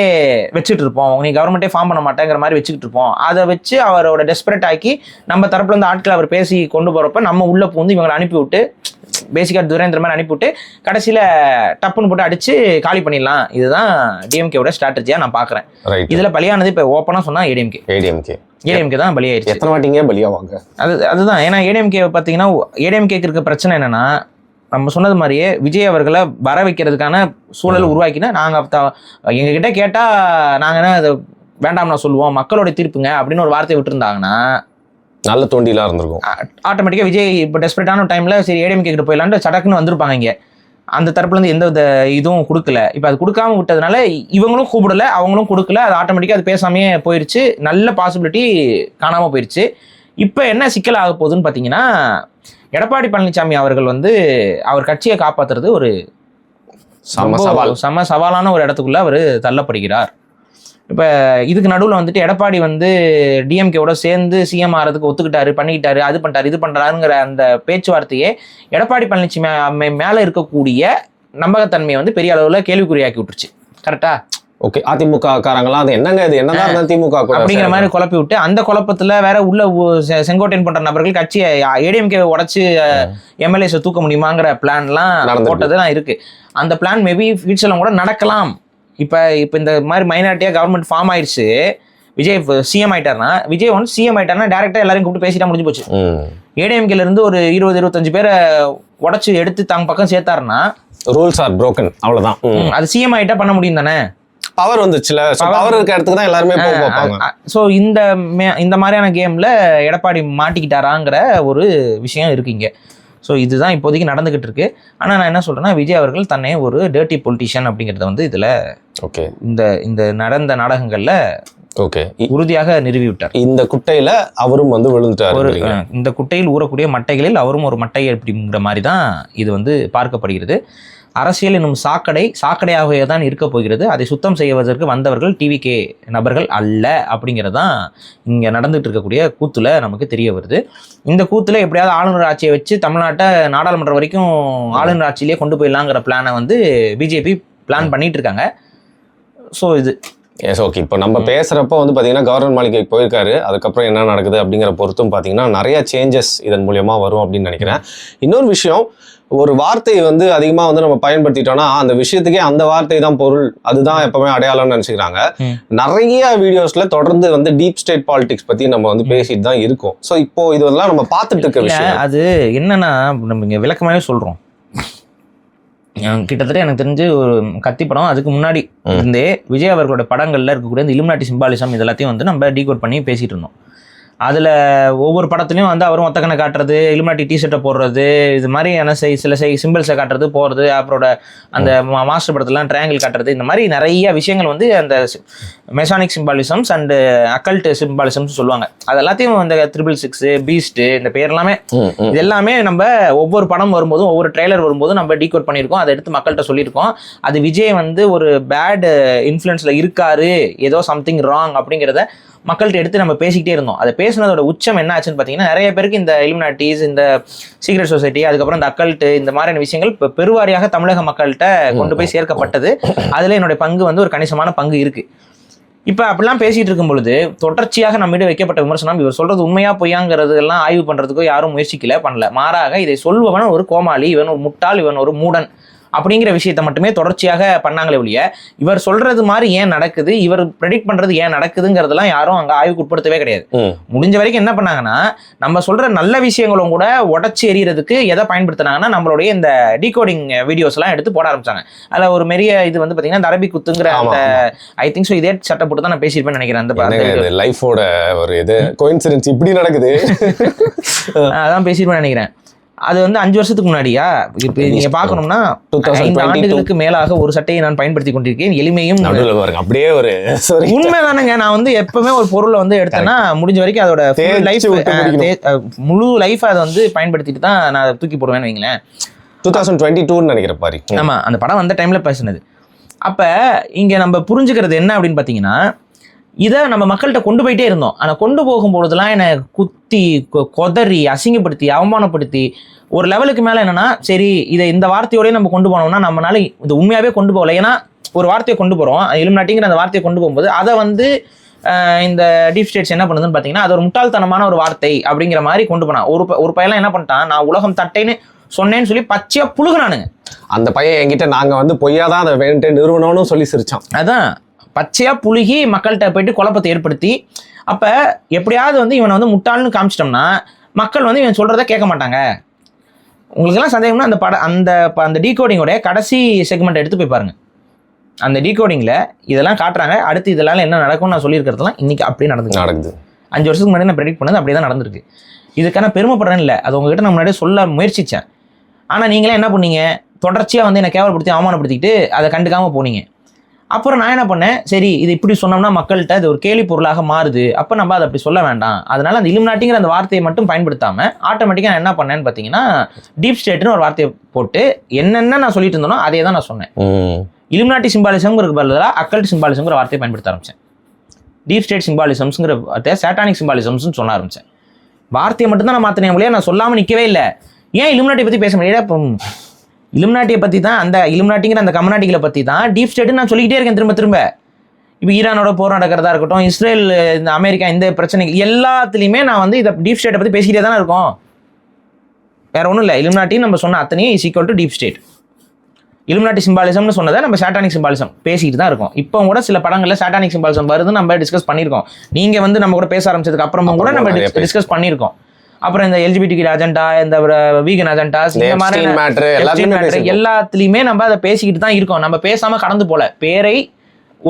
வச்சுட்டு இருப்போம், நீ கவர்மெண்ட்டே ஃபார்ம் பண்ண மாட்டேங்கிற மாதிரி வச்சுக்கிட்டு இருப்போம். அதை வச்சு அவரோட டெஸ்பரேட் ஆக்கி நம்ம தரப்புல இருந்து ஆட்களை அவர் பேசி கொண்டு போறப்ப நம்ம உள்ள பூந்து இவங்களை அனுப்பிவிட்டு பேசிக்கா துரேந்திர மாதிரி அனுப்பிவிட்டு கடைசியில டப்புன்னு போட்டு அடிச்சு காலி பண்ணிடலாம். இதுதான் டிஎம்கேவோட ஸ்ட்ராட்டஜியா நான் பாக்குறேன். இதுல பலியானது இப்ப ஓப்பனா சொன்னா ஏடிஎம்கே தான் பலியாயிருச்சு. எத்தனை வாட்டிங்க பலியாவாங்க? அதுதான். ஏன்னா ஏடிஎம்கே பாத்தீங்கன்னா, ஏடிஎம்கேக்கு இருக்க பிரச்சனை என்னன்னா, நம்ம சொன்னது மாதிரியே விஜய் அவர்களை வர வைக்கிறதுக்கான சூழல் உருவாக்கினா நாங்கள் எங்ககிட்ட கேட்டால் நாங்கள் என்ன அதை வேண்டாம் நான் சொல்லுவோம், மக்களோட தீர்ப்புங்க அப்படின்னு ஒரு வார்த்தையை விட்டுருந்தாங்கன்னா நல்ல தோண்டிலாம் இருந்திருக்கும். ஆட்டோமேட்டிக்காக விஜய் இப்போ டெஸ்பரேட்டான டைமில் சரி ஏடிஎம்கே கிட்ட போயிடலான்ட்டு சடக்குன்னு வந்திருப்பாங்க. இங்கே அந்த தரப்புலேருந்து எந்த வித இதுவும் கொடுக்கல. இப்போ அது கொடுக்காம விட்டதுனால இவங்களும் கூப்பிடல, அவங்களும் கொடுக்கல. அது ஆட்டோமேட்டிக்காக அது பேசாமையே போயிடுச்சு. நல்ல பாசிபிலிட்டி காணாமல் போயிடுச்சு. இப்போ என்ன சிக்கல் ஆக போகுதுன்னு பார்த்தீங்கன்னா, எடப்பாடி பழனிசாமி அவர்கள் வந்து அவர் கட்சியை காப்பாத்துறது ஒரு செம சவாலான ஒரு இடத்துக்குள்ள அவர் தள்ளப்படுகிறார். இப்போ இதுக்கு நடுவில் வந்துட்டு எடப்பாடி வந்து டிஎம்கேவோட சேர்ந்து சிஎம் ஆகிறதுக்கு ஒத்துக்கிட்டாரு, பண்ணிக்கிட்டாரு, அது பண்ணிட்டாரு, இது பண்ணுறாருங்கிற அந்த பேச்சுவார்த்தையே எடப்பாடி பழனிசாமி மேலே இருக்கக்கூடிய நம்பகத்தன்மையை வந்து பெரிய அளவில் கேள்விக்குறியாக்கி விட்டுருச்சு. கரெக்டா? ஓகே, அதிமுக காரங்களாம் அது என்னங்க இது என்னதான் திமுக அப்படிங்கிற மாதிரி குழப்பி விட்டு அந்த குழப்பத்துல வேற உள்ள செங்கோட்டையன் போன்ற நபர்கள் கட்சியை ஏடிஎம்கே உடைச்சு எம்எல்ஏஸை தூக்க முடியுமாங்கிற பிளான்லாம் போட்டதுலாம் இருக்கு. அந்த பிளான் மேபி ஃபியூச்சர்ல கூட நடக்கலாம். இப்போ இந்த மாதிரி மைனாரிட்டியா கவர்மெண்ட் ஃபார்ம் ஆயிடுச்சு, விஜய் சிஎம் ஆயிட்டாருன்னா, விஜய் வந்து சிஎம் ஆயிட்டாருன்னா டேரக்டா எல்லாரையும் கூப்பிட்டு பேசிட்டா முடிஞ்சு போச்சு. ஏடிஎம்கேல இருந்து ஒரு 20-25 பேரை உடச்சு எடுத்து தங்க பக்கம் சேர்த்தாருன்னா ரூல்ஸ் ஆர் broken, அவ்வளவுதான். அது சிஎம் ஆயிட்டா பண்ண முடியும் தானே, பவர் வந்துச்சுல, பவர் இருக்க இடத்துக்கு தான் எல்லாருமே போவாங்க. ஸோ இந்த மாதிரியான கேம்ல எடப்பாடி மாட்டிக்கிட்டாராங்கிற ஒரு விஷயம் இருக்குங்க. ஸோ இதுதான் இப்போதைக்கு நடந்துகிட்டு இருக்கு. ஆனால் நான் என்ன சொல்றேன்னா, விஜய் அவர்கள் தன்னை ஒரு டர்ட்டி பொலிட்டிஷியன் அப்படிங்கிறத வந்து இதுல ஓகே இந்த நடந்த நாடகங்கள்ல ஓகே உறுதியாக நிறுவி விட்டார். இந்த குட்டையில அவரும் வந்து விழுந்துட்டார். இந்த குட்டையில் ஊறக்கூடிய மட்டைகளில் அவரும் ஒரு மட்டை அப்படிங்கிற மாதிரி தான் இது வந்து பார்க்கப்படுகிறது. அரசியல் என்னும் சாக்கடையாகவே தான் இருக்க போகிறது. அதை சுத்தம் செய்வதற்கு வந்தவர்கள் டிவிகே நபர்கள் அல்ல அப்படிங்கிறதான் இங்கே நடந்துட்டு இருக்கக்கூடிய கூத்துல நமக்கு தெரிய வருது. இந்த கூத்துல எப்படியாவது ஆளுநர் ஆட்சியை வச்சு தமிழ்நாட்டை நாடாளுமன்றம் வரைக்கும் ஆளுநர் ஆட்சியிலேயே கொண்டு போயிடலாங்கிற பிளானை வந்து பிஜேபி பிளான் பண்ணிட்டு இருக்காங்க. ஸோ இது எஸ் ஓகே. இப்போ நம்ம பேசுகிறப்போ வந்து பார்த்தீங்கன்னா கவர்னர் மாளிகைக்கு போயிருக்காரு. அதுக்கப்புறம் என்ன நடக்குது அப்படிங்கிற பொறுத்தும் பார்த்தீங்கன்னா நிறைய சேஞ்சஸ் இதன் மூலியமா வரும் அப்படின்னு நினைக்கிறேன். இன்னொரு விஷயம், ஒரு வார்த்தையை வந்து அதிகமாக வந்து நம்ம பயன்படுத்திட்டோம்னா அந்த விஷயத்துக்கே அந்த வார்த்தை தான் பொருள், அதுதான் எப்பவுமே அடையாளம்னு நினச்சிக்கிறாங்க. நிறைய வீடியோஸ்ல தொடர்ந்து வந்து டீப் ஸ்டேட் பாலிடிக்ஸ் பற்றி நம்ம வந்து பேசிட்டு தான் இருக்கோம். ஸோ இப்போ இதெல்லாம் நம்ம பார்த்துட்டு இருக்க விஷயம். அது என்னன்னா, நம்ம இங்கே விளக்கமாகவே சொல்கிறோம். கிட்டத்தட்ட எனக்கு தெரிஞ்சு ஒரு கத்தி படம் அதுக்கு முன்னாடி இருந்தே விஜய் அவர்களோட படங்கள்ல இருக்கக்கூடிய இந்த இலுமினாட்டி சிம்பாலிசம் இது எல்லாத்தையும் வந்து நம்ம டீகோட் பண்ணி பேசிட்டு இருந்தோம். அதில் ஒவ்வொரு படத்துலையும் வந்து அவரும் ஒத்தக்கனை காட்டுறது, இலுமினாட்டி டிஷர்ட்டை போடுறது, இது மாதிரியான சில சிம்பிள்ஸை காட்டுறது போகிறது, அப்புறம் அந்த மாஸ்டர் படத்துலாம் ட்ரையாங்கிள் காட்டுறது, இந்த மாதிரி நிறைய விஷயங்கள் வந்து அந்த மெசானிக் சிம்பாலிசம்ஸ் அண்டு அக்கல்ட் சிம்பாலிசம்ஸ் சொல்லுவாங்க. அது எல்லாத்தையும் இந்த 666 பீஸ்ட் இந்த பேர் எல்லாமே இது எல்லாமே நம்ம ஒவ்வொரு படம் வரும்போதும் ஒவ்வொரு ட்ரெய்லர் வரும்போதும் நம்ம டீகோட் பண்ணியிருக்கோம். அதை எடுத்து மக்கள்கிட்ட சொல்லியிருக்கோம். அது விஜய் வந்து ஒரு பேட் இன்ஃப்ளூயன்ஸில் இருக்காரு, ஏதோ சம்திங் ராங் அப்படிங்கிறத மக்கள்கிட்ட எடுத்து நம்ம பேசிக்கிட்டே இருந்தோம். அதை பேசுனதோட உச்சம் என்ன ஆச்சுன்னு பார்த்தீங்கன்னா, நிறைய பேருக்கு இந்த இலுமினாட்டிஸ், இந்த சீக்ரெட் சொசைட்டி, அதுக்கப்புறம் இந்த அக்கல்ட், இந்த மாதிரியான விஷயங்கள் இப்போ பெருவாரியாக தமிழக மக்கள்கிட்ட கொண்டு போய் சேர்க்கப்பட்டது. அதில் என்னுடைய பங்கு வந்து ஒரு கணிசமான பங்கு இருக்கு. இப்போ அப்படிலாம் பேசிட்டு இருக்கும் பொழுது தொடர்ச்சியாக நம்மிடம் வைக்கப்பட்ட விமர்சனம், இவர் சொல்றது உண்மையா பொய்யாங்கிறது எல்லாம் ஆய்வு பண்றதுக்கோ யாரும் பண்ணல. மாறாக இதை சொல்பவன் ஒரு கோமாளி, இவன் ஒரு முட்டாள், இவன் ஒரு மூடன் அப்படிங்கிற விஷயத்தை மட்டுமே தொடர்ச்சியாக பண்ணாங்களே ஒழிய இவர் சொல்றது மாதிரி ஏன் நடக்குது, இவர் ப்ரெடிக்ட் பண்றது ஏன் நடக்குதுங்கிறதெல்லாம் யாரும் அங்க ஆய்வுக்கு உட்படுத்தவே கிடையாது. முடிஞ்ச வரைக்கும் என்ன பண்ணாங்கன்னா, நம்ம சொல்ற நல்ல விஷயங்களும் கூட உடச்சி எறிகிறதுக்கு எதை பயன்படுத்தினாங்கன்னா, நம்மளுடைய இந்த டீகோடிங் வீடியோஸ் எல்லாம் எடுத்து போட ஆரம்பிச்சாங்க. அதுல ஒரு பெரிய இது வந்து பாத்தீங்கன்னா இந்த அரபி குத்துங்கிற அந்த ஐ திங்க் ஸோ இதே சட்டை போட்டு தான் நான் பேசியிருப்பேன்னு நினைக்கிறேன். அந்த லைஃபோட ஒரு இது கோயின்சிடென்ஸ் இப்படி நடக்குது அதான் பேசியிருப்பேன்னு நினைக்கிறேன். அது வந்து 5 வருஷத்துக்கு முன்னாடியா, இப்போ நீங்க பாக்கணும்னா 5 ஆண்டுகளுக்கு மேலாக ஒரு சட்டையை நான் பயன்படுத்தி கொண்டிருக்கேன். எளிமையும் அப்படியே ஒரு உண்மைதானங்க. நான் வந்து எப்பவுமே ஒரு பொருளை வந்து எடுத்தேன்னா முடிஞ்ச வரைக்கும் அதோட முழு லைஃப் அதை வந்து பயன்படுத்திட்டு தான் நான் தூக்கி போடுவேன்னு வைங்களேன். 2022 நினைக்கிறேன் பாரு. ஆமா, அந்த படம் வந்த டைம்ல பேசினது. அப்ப இங்க நம்ம புரிஞ்சுக்கிறது என்ன அப்படின்னு பாத்தீங்கன்னா, இதை நம்ம மக்கள்கிட்ட கொண்டு போயிட்டே இருந்தோம். ஆனால் கொண்டு போகும்பொழுதுலாம் என்னை குத்தி கொதறி அசிங்கப்படுத்தி அவமானப்படுத்தி ஒரு லெவலுக்கு மேலே என்னன்னா, சரி இதை இந்த வார்த்தையோடய நம்ம கொண்டு போனோம்னா நம்மளால இது உண்மையாகவே கொண்டு போகல. ஏன்னா ஒரு வார்த்தையை கொண்டு போகிறோம், இலுமினாட்டிங்கிற அந்த வார்த்தையை கொண்டு போகும்போது அதை வந்து இந்த டீப் ஸ்டேட்ஸ் என்ன பண்ணுதுன்னு பார்த்தீங்கன்னா, அது ஒரு முட்டாள்தனமான ஒரு வார்த்தை அப்படிங்கிற மாதிரி கொண்டு போனான். ஒரு பையெல்லாம் என்ன பண்ணிட்டான், நான் உலகம் தட்டைன்னு சொன்னேன்னு சொல்லி பச்சையா புழுகுனானுங்க. அந்த பையன் என்கிட்ட நாங்கள் வந்து பொய்யாதான் அதை வேண்ட்டு நிறுவனம்னு சொல்லி சிரிச்சான். அதான் பச்சையா புழுகி மக்கள்கிட்ட போயிட்டு குழப்பத்தை ஏற்படுத்தி, அப்ப எப்படியாவது வந்து இவனை வந்து முட்டாள்னு காமிச்சிட்டோம்னா மக்கள் வந்து இவன் சொல்றதை கேட்க மாட்டாங்க. உங்களுக்கெல்லாம் சந்தேகம்னா அந்த டீகோடிங்கோட கடைசி செக்மெண்ட் எடுத்து போய் பாருங்க. அந்த டீகோடிங்ல இதெல்லாம் காட்டுறாங்க. அடுத்து இதெல்லாம் என்ன நடக்கும்னு நான் சொல்லியிருக்கிறதுலாம் இன்னைக்கு அப்படியே நடக்குது. 5 வருஷத்துக்கு முன்னாடி நான் ப்ரெடிக்ட் பண்ணது அப்படியே தான் நடந்திருக்கு. இதுக்கான பெருமைப்படுறேன்னு இல்லை, அது உங்ககிட்ட நான் முன்னாடியே சொல்ல முயற்சித்தேன். ஆனால் நீங்களே என்ன பண்ணீங்க, தொடர்ச்சியாக வந்து என்னை கேவலப்படுத்தி அவமானப்படுத்திக்கிட்டு அதை கண்டுக்காமல் போனீங்க. அப்புறம் நான் என்ன பண்ணேன், சரி இது இப்படி சொன்னோம்னா மக்கள்கிட்ட அது ஒரு கேலி பொருளாக மாறுது, அப்போ நம்ம அதை அப்படி சொல்ல வேண்டாம். அதனால அந்த இலுமினாட்டிங்கிற அந்த வார்த்தையை மட்டும் பயன்படுத்தாமல் ஆட்டோமேட்டிக்காக நான் என்ன பண்ணேன்னு பார்த்தீங்கன்னா டீப் ஸ்டேட்னு ஒரு வார்த்தையை போட்டு என்னென்ன நான் சொல்லிட்டு இருந்தேனோ அதே தான் நான் சொன்னேன். இலுமினாட்டி சிம்பாலிசம் பதிலாக அக்கல்ட் சிம்பாலிசம்ங்கிற வார்த்தையை பயன்படுத்த ஆரம்பித்தேன். டீப் ஸ்டேட் சிம்பாலிசம்ஸுங்கிற வார்த்தை சேட்டானிக் சிம்பாலிசம்ஸ்னு சொல்ல ஆரம்பித்தேன். வார்த்தையை மட்டும் தான் நான் மாற்றினேன் மொழியாக, நான் சொல்லாமல் நிற்கவே இல்லை. ஏன் இலுமினாட்டியை பற்றி பேச முடியாது? இப்போ இலுமினாட்டியை பற்றி தான், அந்த இலுமினாட்டிங்கிற அந்த கம்யூனாட்டிகளை பற்றி தான் டீப் ஸ்டேட்டுன்னு நான் சொல்லிக்கிட்டே இருக்கேன் திரும்ப திரும்ப. இப்போ ஈரானோட போர் நடக்கிறதா இருக்கட்டும், இஸ்ரேல், இந்த அமெரிக்கா, இந்த பிரச்சனைகள் எல்லாத்துலேயுமே நான் வந்து இதை டீப் ஸ்டேட்டை பற்றி பேசிக்கிட்டே தானே இருக்கோம். வேற ஒன்றும் இல்லை, இலுமினாட்டின்னு நம்ம சொன்ன அத்தனையும் is equal to deep state. Illuminati சிம்பாலிசம்னு சொன்னதை நம்ம சாட்டானிக் சிம்பாலிசம் பேசிக்கிட்டு தான் இருக்கோம். இப்போ கூட சில படங்களில் சாட்டானிக் சிம்பாலிசம் வருதுன்னு நம்ம டிஸ்கஸ் பண்ணியிருக்கோம். நீங்கள் வந்து நம்ம கூட பேச ஆரம்பிச்சதுக்கு அப்புறமும் கூட நம்ம டிஸ்கஸ் பண்ணியிருக்கோம். அப்புறம் இந்த எல்ஜிபிடி அஜெண்டா, இந்த வீகன் அஜெண்டாஸ், இந்த மாதிரி எல்லாத்துலேயுமே நம்ம அதை பேசிக்கிட்டு தான் இருக்கோம். நம்ம பேசாமல் கடந்து போல.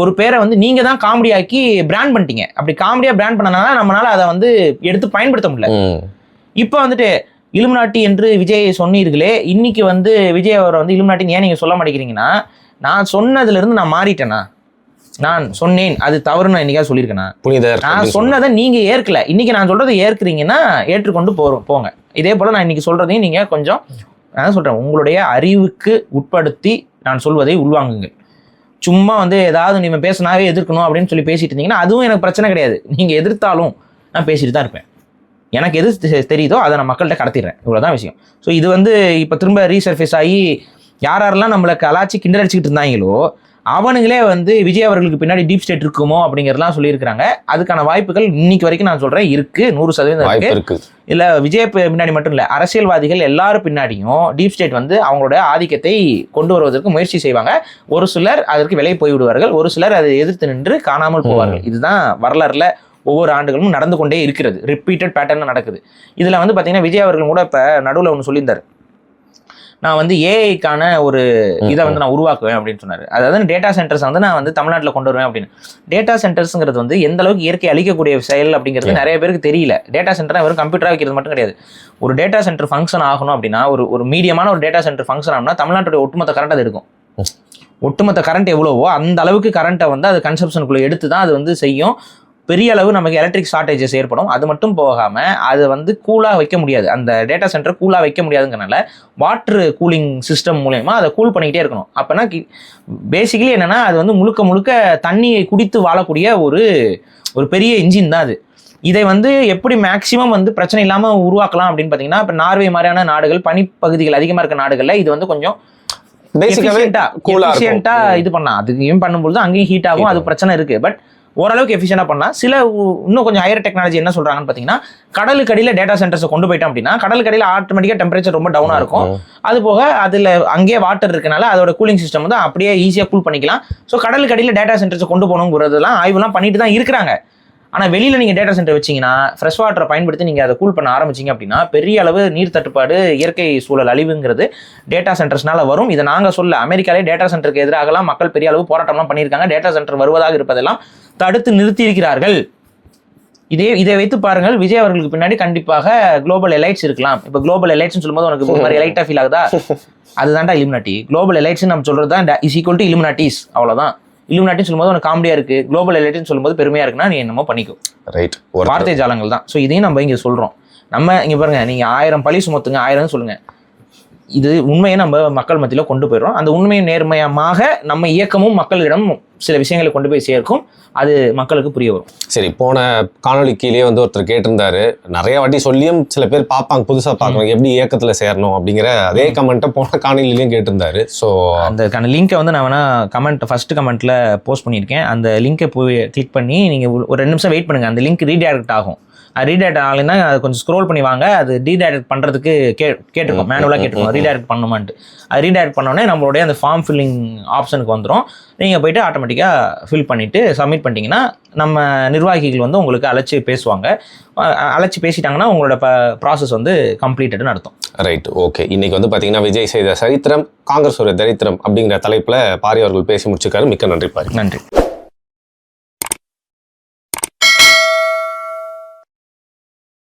ஒரு பேரை வந்து நீங்க தான் காமெடி ஆக்கி பிராண்ட் பண்ணிட்டீங்க. அப்படி காமெடியா பிராண்ட் பண்ணனால நம்மளால அதை வந்து எடுத்து பயன்படுத்த முடியல. இப்போ வந்துட்டு இலுமினாட்டி என்று விஜய் சொன்னீர்களே, இன்னைக்கு வந்து விஜய் அவரை வந்து இலுமினாட்டின்னு ஏன் நீங்க சொல்ல மாட்டேங்கிறீங்கன்னா, நான் சொன்னதுல இருந்து நான் மாறிட்டேனா? நான் சொன்னேன் அது தவறுன்னு என்னைக்காவது சொல்லியிருக்கேனா? நான் சொன்னதை நீங்க ஏற்கல, இன்னைக்கு நான் சொல்றதை ஏற்கிறீங்கன்னா ஏற்றுக்கொண்டு போங்க. இதே போல நான் இன்னைக்கு சொல்றதையும் நீங்க கொஞ்சம், நான் சொல்றேன், உங்களுடைய அறிவுக்கு உட்படுத்தி நான் சொல்வதை உள்வாங்குங்க. சும்மா வந்து ஏதாவது நீங்க பேசினாவே எதிர்க்கணும் அப்படின்னு சொல்லி பேசிட்டு இருந்தீங்கன்னா அதுவும் எனக்கு பிரச்சனை கிடையாது. நீங்க எதிர்த்தாலும் நான் பேசிட்டு தான் இருப்பேன். எனக்கு எது தெரியுதோ அதை நான் மக்கள்கிட்ட கடத்திடுறேன். இவ்வளோதான் விஷயம். ஸோ இது வந்து இப்போ திரும்ப ரீசர்ஃபேஸ் ஆகி யாரெல்லாம் நம்மளை கலாச்சி கிண்டல் அடிச்சுக்கிட்டு இருந்தாங்களோ அவனுங்களே வந்து விஜய் அவர்களுக்கு பின்னாடி டீப் ஸ்டேட் இருக்குமோ அப்படிங்கிறதுலாம் சொல்லியிருக்கிறாங்க. அதுக்கான வாய்ப்புகள் இன்னைக்கு வரைக்கும் நான் சொல்கிறேன் இருக்கு, 100% இருக்கு. இல்லை விஜய் பின்னாடி மட்டும் இல்லை, அரசியல்வாதிகள் எல்லாரும் பின்னாடியும் டீப் ஸ்டேட் வந்து அவங்களோட ஆதிக்கத்தை கொண்டு வருவதற்கு முயற்சி செய்வாங்க. ஒரு சிலர் அதற்கு விலை போய்விடுவார்கள், ஒரு சிலர் அதை எதிர்த்து நின்று காணாமல் போவார்கள். இதுதான் வரலாறுல ஒவ்வொரு ஆண்டுகளும் நடந்து கொண்டே இருக்கிறது. ரிப்பீட்டட் பேட்டர்ன் நடக்குது. இதில் வந்து பார்த்தீங்கன்னா விஜய் அவர்கள் கூட இப்போ நடுவில் ஒன்று சொல்லியிருந்தார், நான் வந்து ஏஐக்கான ஒரு இதை வந்து நான் உருவாக்குவேன் அப்படின்னு சொன்னார். அதாவது டேட்டா சென்டர்ஸ் வந்து நான் வந்து தமிழ்நாட்டில் கொண்டு வருவேன் அப்படின்னு. டேட்டா சென்டர்ஸுங்கிறது வந்து எந்த அளவுக்கு இயற்கை அழிக்கக்கூடிய செயல் அப்படிங்கிறது நிறைய பேருக்கு தெரியல. டேட்டா சென்டர் வெறும் கம்ப்யூட்டராக வைக்கிறது மட்டும் கிடையாது. ஒரு டேட்டா சென்டர் ஃபங்க்ஷன் ஆகணும் அப்படின்னா, ஒரு மீடியமான ஒரு டேட்டா சென்டர் ஃபங்க்ஷன் ஆகணும்னா தமிழ்நாட்டுடைய ஒட்டுமொத்த கரண்ட் அது எடுக்கும். ஒட்டுமொத்த கரண்ட் எவ்வளவோ அந்த அளவுக்கு கரண்ட்டை வந்து அது கன்சப்ஷனுக்குள்ளே எடுத்து தான் அது வந்து செய்யும். பெரிய அளவு நமக்கு எலக்ட்ரிக் ஷார்ட்டேஜஸ் ஏற்படும். அது மட்டும் போகாமல் அது வந்து கூலாக வைக்க முடியாது, அந்த டேட்டா சென்டர் கூலாக வைக்க முடியாதுங்கிறனால வாட்டர் கூலிங் சிஸ்டம் மூலயமா அதை கூல் பண்ணிக்கிட்டே இருக்கணும். அப்போனா பேசிக்கலி என்னென்னா அது வந்து முழுக்க தண்ணியை குடித்து வாழக்கூடிய ஒரு பெரிய இன்ஜின் தான் அது. இதை வந்து எப்படி மேக்சிமம் வந்து பிரச்சனை இல்லாமல் உருவாக்கலாம் அப்படின்னு பார்த்தீங்கன்னா, இப்போ நார்வே மாதிரியான நாடுகள், பனிப்பகுதிகள் அதிகமாக இருக்க நாடுகளில் இது வந்து கொஞ்சம் எஃபிஷியண்டா இது பண்ணலாம். அதுக்கும் பண்ணும்போது அங்கேயும் ஹீட் ஆகும், அது பிரச்சனை இருக்கு. பட் ஓரளவுக்கு எஃபிஷியண்டா பண்ணலாம். சில இன்னும் கொஞ்சம் ஹையர் டெக்னாலஜி என்ன சொல்றாங்கன்னு பார்த்தீங்கன்னா, கடலுக்கு அடியில் டேட்டா சென்டர்ஸை கொண்டு போயிட்டோம் அப்படின்னா கடலுக்கு அடியில் ஆட்டோமேட்டிக்காக டெம்பரேச்சர் ரொம்ப டவுனாக இருக்கும். அது போக அதில் அங்கேயே வாட்டர் இருக்கனால அதோட கூலிங் சிஸ்டம் வந்து அப்படியே ஈஸியாக கூல் பண்ணிக்கலாம். ஸோ கடலுக்கு அடியில் டேட்டா சென்டர்ஸை கொண்டு போகணுங்கிறதுலாம் ஆய்வுலாம் பண்ணிட்டு தான் இருக்கிறாங்க. ஆனால் வெளியில் நீங்கள் டேட்டா சென்டர் வச்சிங்கன்னா ஃப்ரெஷ் வாட்டரை பயன்படுத்தி நீங்கள் அதை கூல் பண்ண ஆரம்பிச்சிங்க அப்படின்னா பெரிய அளவு நீர் தட்டுப்பாடு, இயற்கை சூழல் அழிவுங்கிறது டேட்டா சென்டர்ஸ்னால வரும். இதை நாங்கள் சொல்ல, அமெரிக்காலே டேட்டா சென்டருக்கு எதிராகலாம் மக்கள் பெரிய அளவு போராட்டம்லாம் பண்ணியிருக்காங்க. டேட்டா சென்டர் வருவதாக இருப்பதெல்லாம் தடுத்து நிறுத்தி இருக்கிறார்கள். இதை வைத்து பாருங்கள், விஜய் அவர்களுக்கு பின்னாடி கண்டிப்பாக குளோபல் எலைட்ஸ் இருக்கலாம். இப்போ குளோபல் எலைட்ஸ்னு சொல்லும்போது உனக்கு ஒரு மாதிரி எலைட்டாக ஃபீல் ஆகுதா? அதுதான்டா இலுமினாட்டி. குளோபல் எலைட்ஸ் நம்ம சொல்கிறது தான் இஸ் ஈக்குவல் டு இலுமினாட்டிஸ், அவ்வளோதான். இலுமினாட்டின்னு சொல்லும்போது உனக்கு காமெடியா இருக்கு, குளோபல் எலைட்னு சொல்லும்போது பெருமையா இருக்குன்னா நீ என்னமோ பண்ணிக்கோ. ரைட், வார்த்தை ஜாலங்கள் தான். ஸோ இதையும் நம்ம இங்கே சொல்றோம். நம்ம இங்க பாருங்க, நீங்க 1000 பழி சுமத்துங்க, 1000 சொல்லுங்க, இது உண்மையை நம்ம மக்கள் மத்தியில் கொண்டு போயிடுறோம். அந்த உண்மையை நேர்மையமாக நம்ம இயக்கமும் மக்களிடம் சில விஷயங்களை கொண்டு போய் சேர்க்கும், அது மக்களுக்கு புரிய வரும். சரி, போன காணொலி கீழே வந்து ஒருத்தர் கேட்டிருந்தாரு, நிறைய வாட்டி சொல்லியும் சில பேர் பார்ப்பாங்க, புதுசாக பார்க்குறாங்க, எப்படி இயக்கத்தில் சேரணும் அப்படிங்கிற அதே கமெண்ட்டை போன காணொலியிலையும் கேட்டிருந்தாரு. ஸோ அந்த லிங்கை வந்து நான் வேணா ஃபர்ஸ்ட் கமெண்ட்டில் போஸ்ட் பண்ணியிருக்கேன். அந்த லிங்கை போய் கிளிக் பண்ணி நீங்கள் ஒரு 2 நிமிஷம் வெயிட் பண்ணுங்கள், அந்த லிங்க் ரீடைரக்ட் ஆகும். ரீடைரக்ட் ஆகலைன்னா அது கொஞ்சம் ஸ்க்ரோல் பண்ணி வாங்க, அது ரீடைரக்ட் பண்ணுறதுக்கு கேட்டிருக்கோம், மேனுவலாக கேட்டிருக்கோம் ரீடைரக்ட் பண்ணுமான்ட்டு. அது ரீடைரக்ட் பண்ணோடனே நம்மளுடைய அந்த ஃபார்ம் ஃபில்லிங் ஆப்ஷனுக்கு வந்துடும். நீங்கள் போய்ட்டு ஆட்டோமேட்டிக்காக ஃபில் பண்ணிவிட்டு சப்மிட் பண்ணிட்டீங்கன்னா நம்ம நிர்வாகிகள் வந்து உங்களுக்கு அழைச்சி பேசுவாங்க. அழைச்சி பேசிட்டாங்கன்னா உங்களோட ப்ராசஸ் வந்து கம்ப்ளீட்டட்னு அர்த்தம். Right, okay. இன்னைக்கு வந்து பார்த்தீங்கன்னா விஜய் செய்த சரித்திரம், காங்கிரஸ் ஒரு தரித்திரம் அப்படிங்கிற தலைப்பில் பாரி அவர்கள் பேசி முடிச்சிருக்காரு. மிக்க நன்றி பாரி. நன்றி.